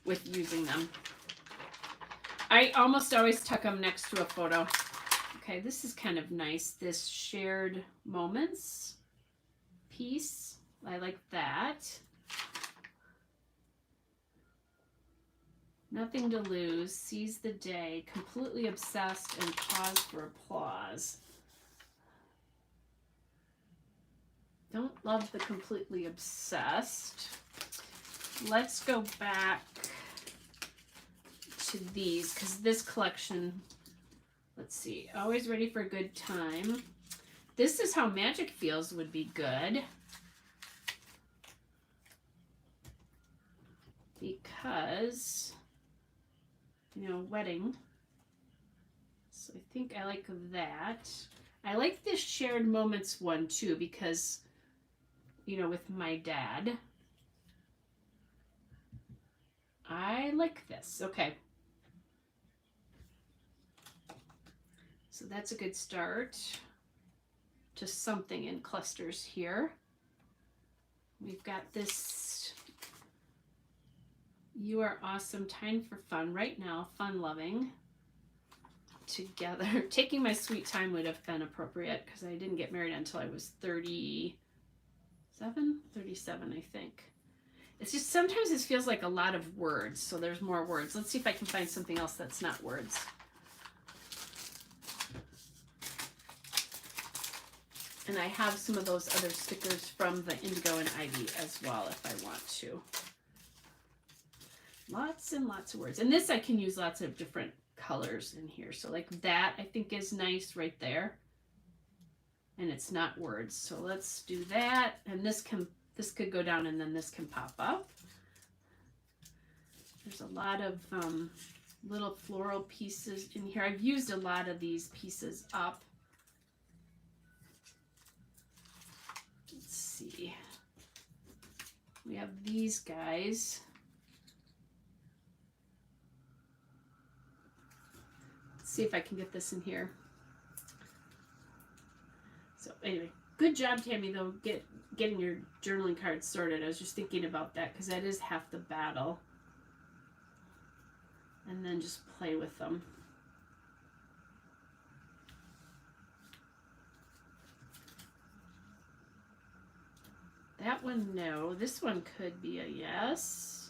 with using them. I almost always tuck them next to a photo. Okay, this is kind of nice. This shared moments piece. I like that. Nothing to lose. Seize the day. Completely obsessed and pause for applause. Don't love the completely obsessed. Let's go back to these because this collection, let's see, always ready for a good time. This is how magic feels would be good because, you know, wedding. So I think I like that. I like this shared moments one too because, you know, with my dad. I like this. Okay. So that's a good start to something in clusters here. We've got this, you are awesome, time for fun right now, fun loving together. Taking my sweet time would have been appropriate because I didn't get married until I was 37, I think. It's just sometimes this feels like a lot of words, so there's more words. Let's see if I can find something else that's not words. And I have some of those other stickers from the Indigo and Ivy as well if I want to. Lots and lots of words. And this I can use lots of different colors in here. So like that I think is nice right there. And it's not words. So let's do that. And this could go down and then this can pop up. There's a lot of little floral pieces in here. I've used a lot of these pieces up. Let's see. We have these guys. Let's see if I can get this in here. So anyway, good job, Tammy, though, getting your journaling cards sorted. I was just thinking about that because that is half the battle. And then just play with them. That one, no. This one could be a yes.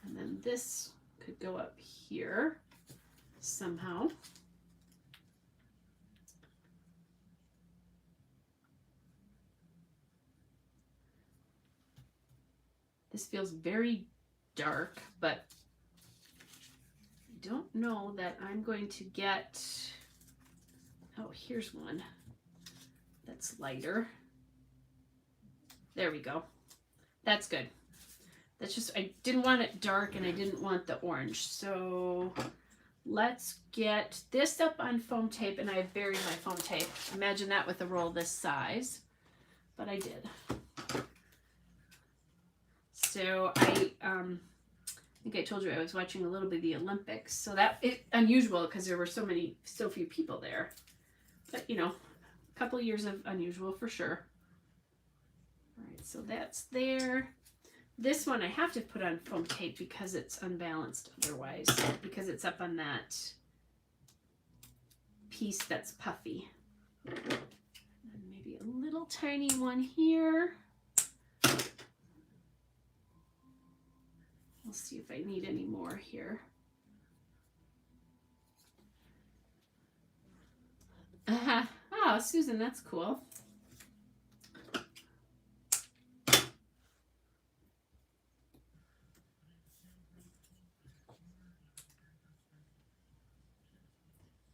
And then this could go up here somehow. This feels very dark, but I don't know that I'm going to get, oh, here's one that's lighter. There we go. That's good. That's just, I didn't want it dark and I didn't want the orange. So let's get this up on foam tape, and I buried my foam tape. Imagine that with a roll this size, but I did. So I think I told you I was watching a little bit of the Olympics. So that is unusual because there were so few people there. But you know, a couple of years of unusual for sure. All right, so that's there. This one I have to put on foam tape because it's unbalanced otherwise, because it's up on that piece that's puffy. And maybe a little tiny one here. We'll see if I need any more here. Oh, Susan, that's cool.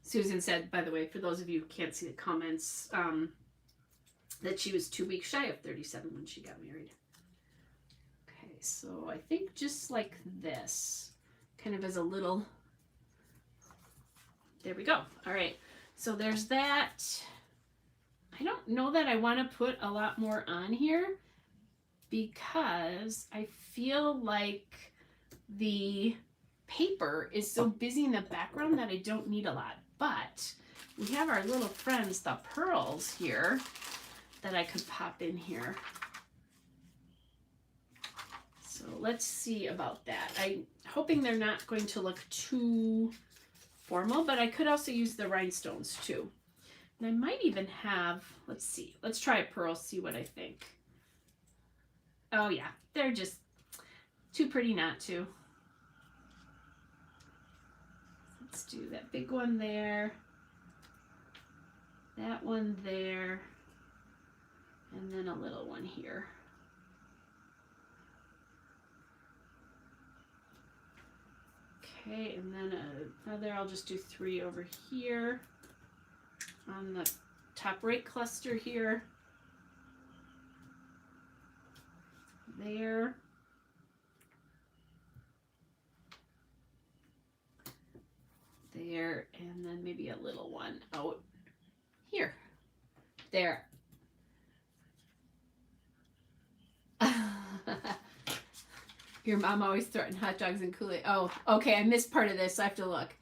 Susan said, by the way, for those of you who can't see the comments, that she was 2 weeks shy of 37 when she got married. Okay, so I think just like this, kind of as a little, there we go. All right, so there's that. I don't know that I want to put a lot more on here because I feel like the paper is so busy in the background that I don't need a lot. But we have our little friends, the pearls here, that I could pop in here. So let's see about that. I'm hoping they're not going to look too formal, but I could also use the rhinestones too. And I might even have, let's see, let's try a pearl, see what I think. Oh yeah, they're just too pretty not to. Let's do that big one there, that one there, and then a little one here. Okay, and then another, I'll just do 3 over here on the top right cluster here. There. There, and then maybe a little one out here. There. Your mom always throwing hot dogs and Kool-Aid. Oh, okay, I missed part of this, so I have to look.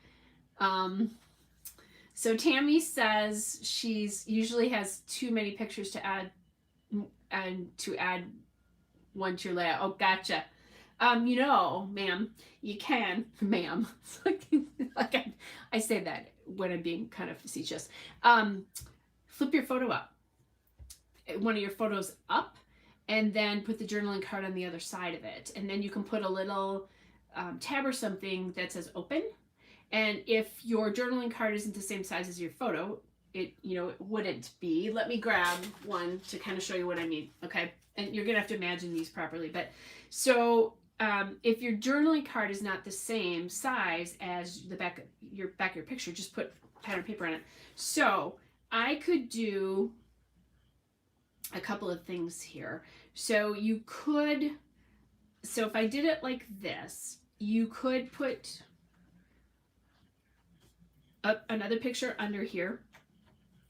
So Tammy says she's usually has too many pictures to add and to add one to your layout. Oh, gotcha. You know, ma'am, you can, ma'am. like I say that when I'm being kind of facetious. Flip your photo up. One of your photos up, and then put the journaling card on the other side of it. And then you can put a little tab or something that says open. And if your journaling card isn't the same size as your photo, it, you know, it wouldn't be. Let me grab one to kind of show you what I mean. Okay. And you're going to have to imagine these properly. But so if your journaling card is not the same size as the back of your picture, just put pen and paper on it. So I could do a couple of things here. So you could, so if I did it like this, you could put up another picture under here.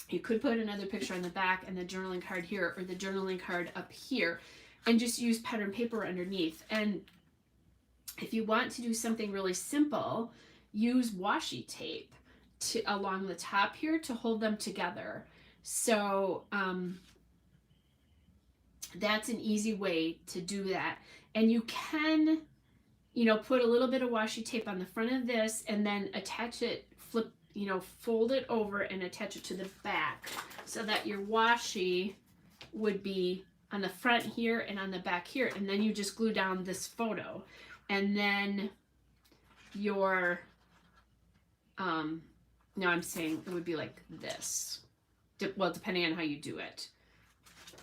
You could put another picture on the back and the journaling card here, or the journaling card up here, and just use pen and paper underneath. And if you want to do something really simple, use washi tape along the top here to hold them together. So that's an easy way to do that. And you can, you know, put a little bit of washi tape on the front of this and then attach it, flip, you know, fold it over and attach it to the back so that your washi would be on the front here and on the back here. And then you just glue down this photo. And then your, now I'm saying it would be like this. Well, depending on how you do it,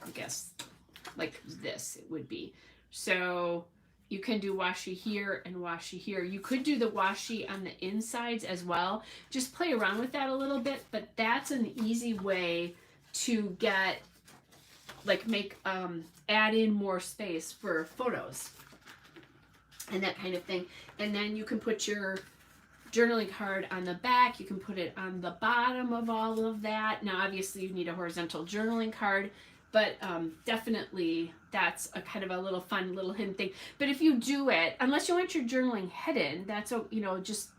I guess like this it would be. So you can do washi here and washi here. You could do the washi on the insides as well. Just play around with that a little bit, but that's an easy way to get, like, make, add in more space for photos and that kind of thing. And then you can put your journaling card on the back. You can put it on the bottom of all of that. Now, obviously, you need a horizontal journaling card, but definitely that's a kind of a little fun little hidden thing. But if you do it, unless you want your journaling hidden, that's, you know, just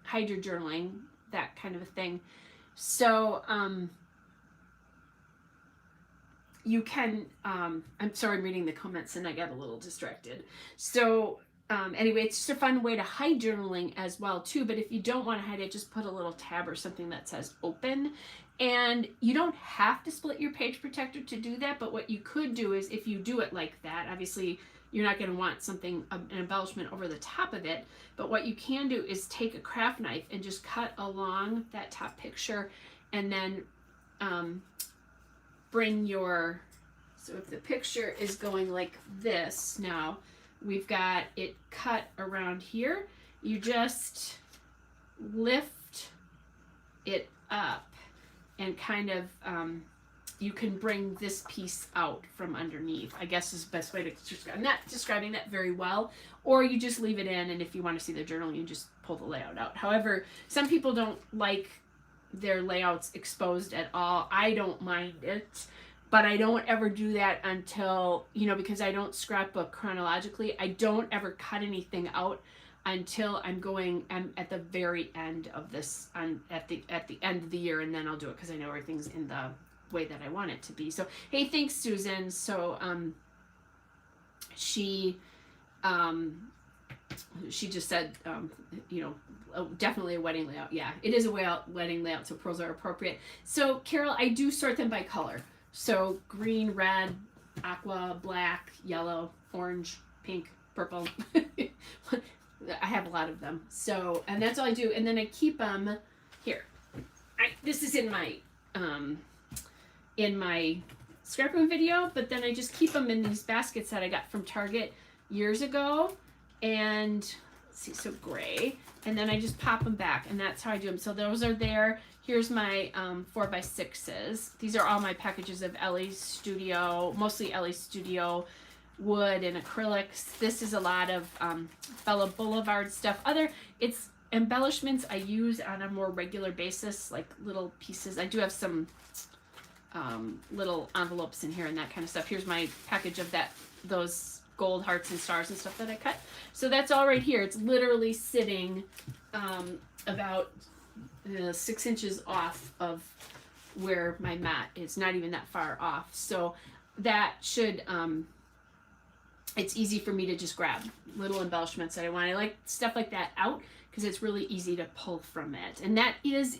hide your journaling, that kind of a thing. So you can, I'm sorry, I'm reading the comments and I got a little distracted. So anyway, it's just a fun way to hide journaling as well too. But if you don't want to hide it, just put a little tab or something that says open. And you don't have to split your page protector to do that. But what you could do is, if you do it like that, obviously you're not going to want something, an embellishment over the top of it. But what you can do is take a craft knife and just cut along that top picture, and then bring your, so if the picture is going like this, now we've got it cut around here, you just lift it up and kind of, you can bring this piece out from underneath, I guess is the best way to describe. I'm not describing that very well. Or you just leave it in, and if you want to see the journal, you just pull the layout out. However, some people don't like their layouts exposed at all. I don't mind it, but I don't ever do that until, you know, because I don't scrapbook chronologically. I don't ever cut anything out until I'm at the very end of this, at the end of the year, and then I'll do it because I know everything's in the way that I want it to be. So hey, thanks Susan. So she just said, you know, definitely a wedding layout. Yeah, it is a wedding layout, so pearls are appropriate. So Carol, I do sort them by color. So green, red, aqua, black, yellow, orange, pink, purple. I have a lot of them. So, and that's all I do. And then I keep them here. This is in my scrap room video, but then I just keep them in these baskets that I got from Target years ago. And let's see, so gray. And then I just pop them back, and that's how I do them. So those are there. Here's my 4x6s. These are all my packages of Ellie Studio, mostly Ellie Studio wood and acrylics. This is a lot of Bella Boulevard stuff. It's embellishments I use on a more regular basis, like little pieces. I do have some little envelopes in here and that kind of stuff. Here's my package of those gold hearts and stars and stuff that I cut. So that's all right here. It's literally sitting about 6 inches off of where my mat is, not even that far off. So that should, it's easy for me to just grab little embellishments that I want. I like stuff like that out because it's really easy to pull from it. And that is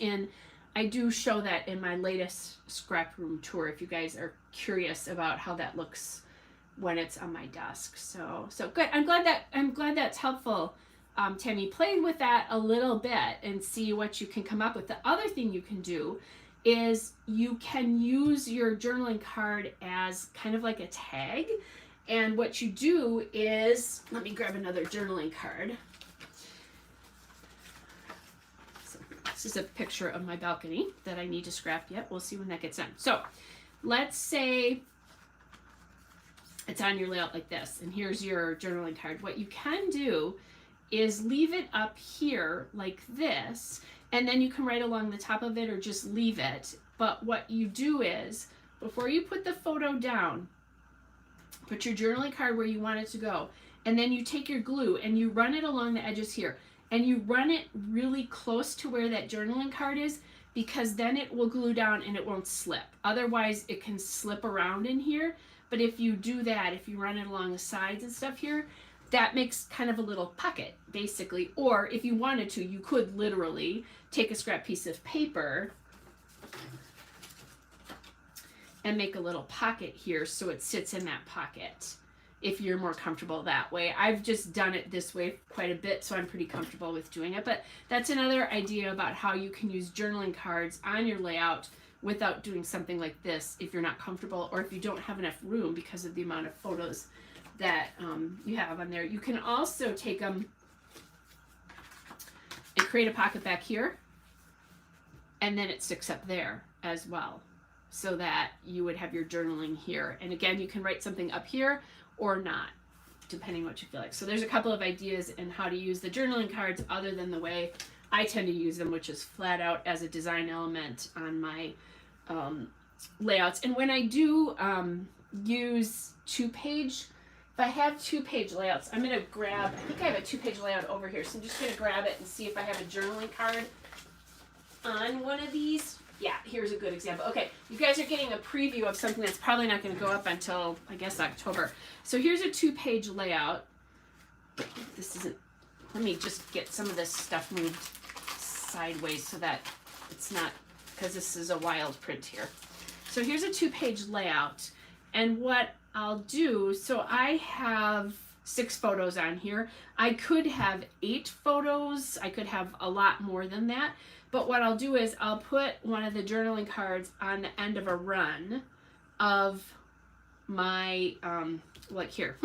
I do show that in my latest scrap room tour if you guys are curious about how that looks when it's on my desk. So good. I'm glad that's helpful. Tammy, play with that a little bit and see what you can come up with. The other thing you can do is you can use your journaling card as kind of like a tag. And what you do is, let me grab another journaling card. So this is a picture of my balcony that I need to scrap yet. We'll see when that gets done. So let's say it's on your layout like this, and here's your journaling card. What you can do is leave it up here like this, and then you can write along the top of it or just leave it. But what you do is, before you put the photo down, put your journaling card where you want it to go, and then you take your glue and you run it along the edges here, and you run it really close to where that journaling card is, because then it will glue down and it won't slip. Otherwise it can slip around in here. But if you do that, if you run it along the sides and stuff here, that makes kind of a little pocket, basically. Or if you wanted to, you could literally take a scrap piece of paper and make a little pocket here so it sits in that pocket, if you're more comfortable that way. I've just done it this way quite a bit, so I'm pretty comfortable with doing it. But that's another idea about how you can use journaling cards on your layout without doing something like this if you're not comfortable, or if you don't have enough room because of the amount of photos that you have on there. You can also take them and create a pocket back here, and then it sticks up there as well, so that you would have your journaling here. And again, you can write something up here or not, depending what you feel like. So there's a couple of ideas in how to use the journaling cards other than the way I tend to use them, which is flat out as a design element on my layouts. And when I do use two-page, if I have two-page layouts, I'm going to grab, I think I have a two-page layout over here, so I'm just going to grab it and see if I have a journaling card on one of these. Yeah, here's a good example. Okay, you guys are getting a preview of something that's probably not going to go up until, I guess, October. So here's a two-page layout. This isn't, let me just get some of this stuff moved sideways so that it's not, because this is a wild print here. So here's a two-page layout, and what I'll do, so I have 6 photos on here. I could have 8 photos. I could have a lot more than that. But what I'll do is I'll put one of the journaling cards on the end of a run of my, like here,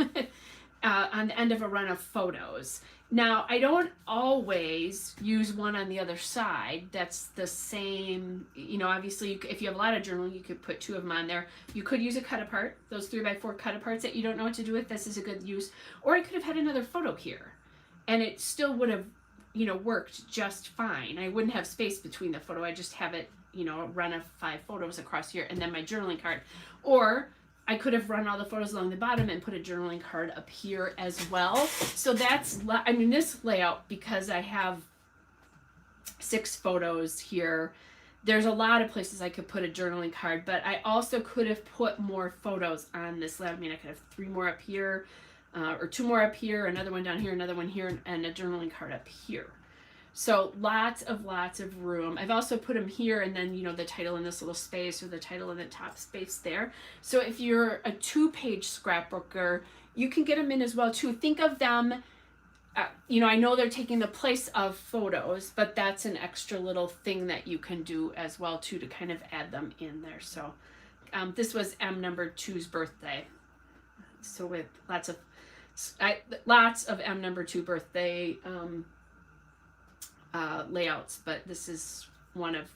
on the end of a run of photos. Now, I don't always use one on the other side. That's the same, you know, obviously if you have a lot of journaling, you could put 2 of them on there. You could use a cut apart, those 3x4 cut aparts that you don't know what to do with. This is a good use. Or I could have had another photo here, and it still would have, you know, worked just fine. I wouldn't have space between the photo. I just have it, you know, a run of 5 photos across here, and then my journaling card. Or I could have run all the photos along the bottom and put a journaling card up here as well. So that's, I mean, this layout, because I have 6 photos here, there's a lot of places I could put a journaling card, but I also could have put more photos on this layout. I mean, I could have 3 more up here, or 2 more up here, another one down here, another one here, and a journaling card up here. So lots of room. I've also put them here, and then, you know, the title in this little space, or the title in the top space there. So if you're a 2-page scrapbooker, you can get them in as well too. Think of them, you know, I know they're taking the place of photos, but that's an extra little thing that you can do as well too, to kind of add them in there. So this was M number 2's birthday. So with lots of M number 2 birthday layouts, but this is one of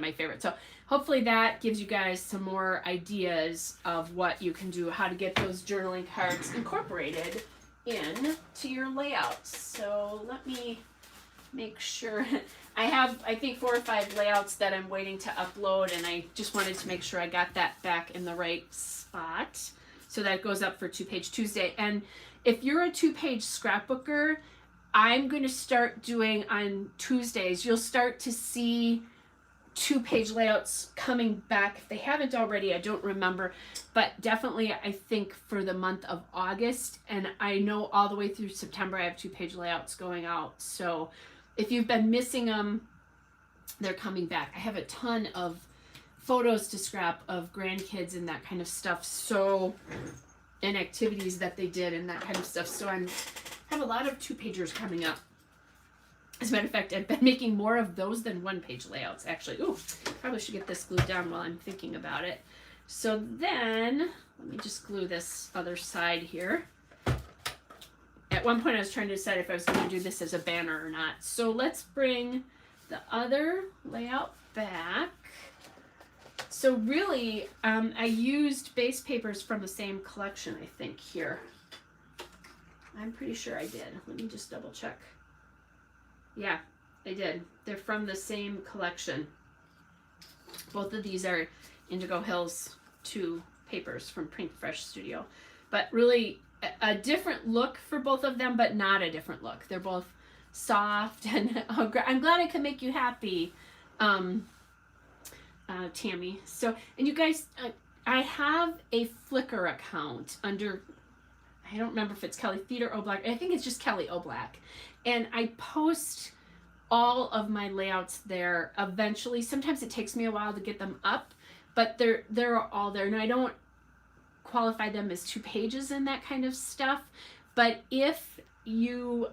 my favorites. So hopefully that gives you guys some more ideas of what you can do, how to get those journaling cards incorporated in to your layouts. So let me make sure. I have, I think, 4 or 5 layouts that I'm waiting to upload, and I just wanted to make sure I got that back in the right spot. So that goes up for 2-Page Tuesday. And if you're a 2-page scrapbooker, I'm going to start doing on Tuesdays, you'll start to see 2-page layouts coming back. If they haven't already, I don't remember, but definitely I think for the month of August, and I know all the way through September I have 2-page layouts going out. So if you've been missing them, they're coming back. I have a ton of photos to scrap of grandkids and that kind of stuff, so, and activities that they did and that kind of stuff. So I have a lot of 2-pagers coming up. As a matter of fact, I've been making more of those than one-page layouts, actually. Ooh, probably should get this glued down while I'm thinking about it. So then, let me just glue this other side here. At one point I was trying to decide if I was going to do this as a banner or not. So let's bring the other layout back. So really, I used base papers from the same collection, I think, here. I'm pretty sure I did. Let me just double check. Yeah, I did. They're from the same collection. Both of these are Indigo Hills 2 papers from Print Fresh Studio. But really, a different look for both of them, but not a different look. They're both soft, and I'm glad I could make you happy, Tammy. So, and you guys, I have a Flickr account under, I don't remember if it's Kelly Theater O'Black. I think it's just Kelly O'Black. And I post all of my layouts there eventually. Sometimes it takes me a while to get them up, but they're all there. And I don't qualify them as 2 pages and that kind of stuff. But if you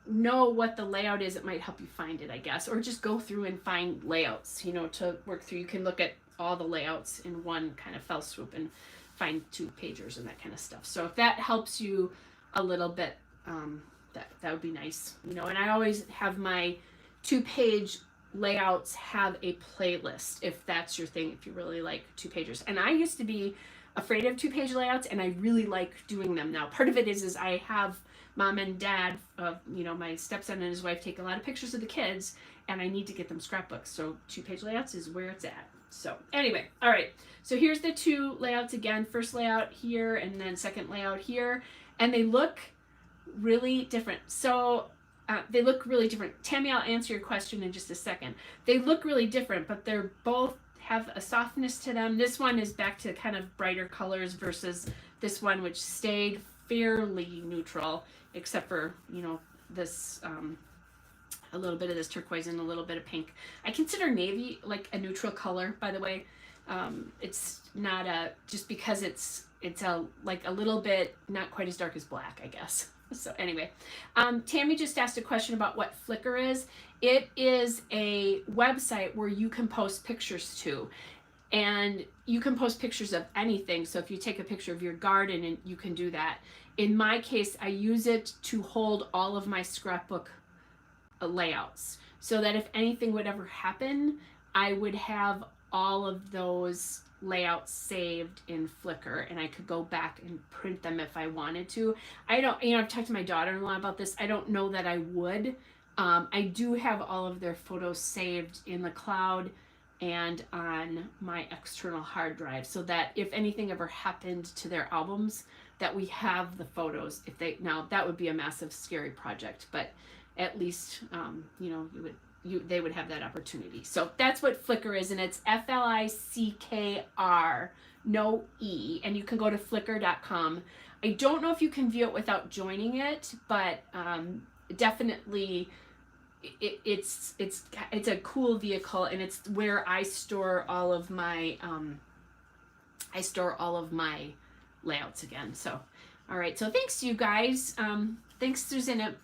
know what the layout is, it might help you find it, I guess. Or just go through and find layouts, you know, to work through. You can look at all the layouts in one kind of fell swoop and find 2-pagers and that kind of stuff. So if that helps you a little bit, that would be nice, you know. And I always have my 2-page layouts have a playlist, if that's your thing, if you really like 2-pagers. And I used to be afraid of 2-page layouts, and I really like doing them now. Part of it is I have mom and dad, you know, my stepson and his wife take a lot of pictures of the kids, and I need to get them scrapbooks. So 2-page layouts is where it's at. So anyway, all right. So here's the 2 layouts again. First layout here, and then second layout here. And they look really different. So they look really different. Tammy, I'll answer your question in just a second. They look really different, but they're both have a softness to them. This one is back to kind of brighter colors versus this one, which stayed fairly neutral, except for, you know, this a little bit of this turquoise and a little bit of pink. I consider navy like a neutral color, by the way. It's not just because it's like a little bit not quite as dark as black, I guess. So anyway, Tammy just asked a question about what Flickr is. It is a website where you can post pictures to, and you can post pictures of anything. So if you take a picture of your garden, and you can do that. In my case, I use it to hold all of my scrapbook layouts, so that if anything would ever happen, I would have all of those layouts saved in Flickr, and I could go back and print them if I wanted to. I don't, you know, I've talked to my daughter-in-law about this. I don't know that I would. I do have all of their photos saved in the cloud and on my external hard drive, so that if anything ever happened to their albums, that we have the photos. If they, now that would be a massive scary project, but at least you know, they would have that opportunity. So that's what Flickr is, and it's Flickr, no E, and you can go to flickr.com. I don't know if you can view it without joining it, but definitely it's a cool vehicle, and it's where I store all of my layouts again. So all right, so thanks you guys. Thanks Susan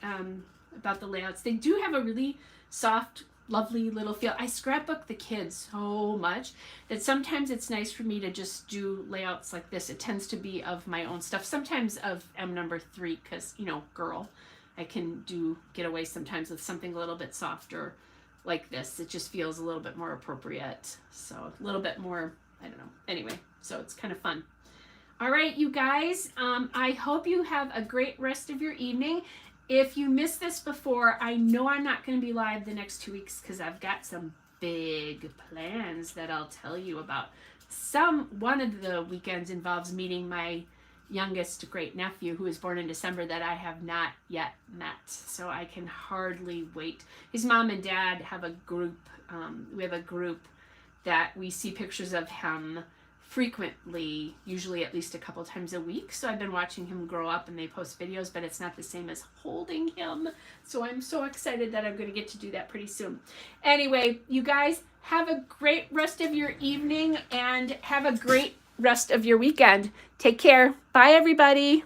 about the layouts. They do have a really soft, lovely little feel. I scrapbook the kids so much that sometimes it's nice for me to just do layouts like this. It tends to be of my own stuff, sometimes of M3, because, you know, girl, I can get away sometimes with something a little bit softer like this. It just feels a little bit more appropriate. So a little bit more, I don't know. Anyway, so it's kind of fun. All right, you guys, I hope you have a great rest of your evening. If you missed this before, I know I'm not going to be live the next 2 weeks because I've got some big plans that I'll tell you about. One of the weekends involves meeting my youngest great nephew, who was born in December, that I have not yet met. So I can hardly wait. His mom and dad have a group. We have a group that we see pictures of him frequently, usually at least a couple times a week. So I've been watching him grow up, and they post videos, but it's not the same as holding him. So I'm so excited that I'm going to get to do that pretty soon. Anyway, you guys have a great rest of your evening, and have a great rest of your weekend. Take care. Bye, everybody.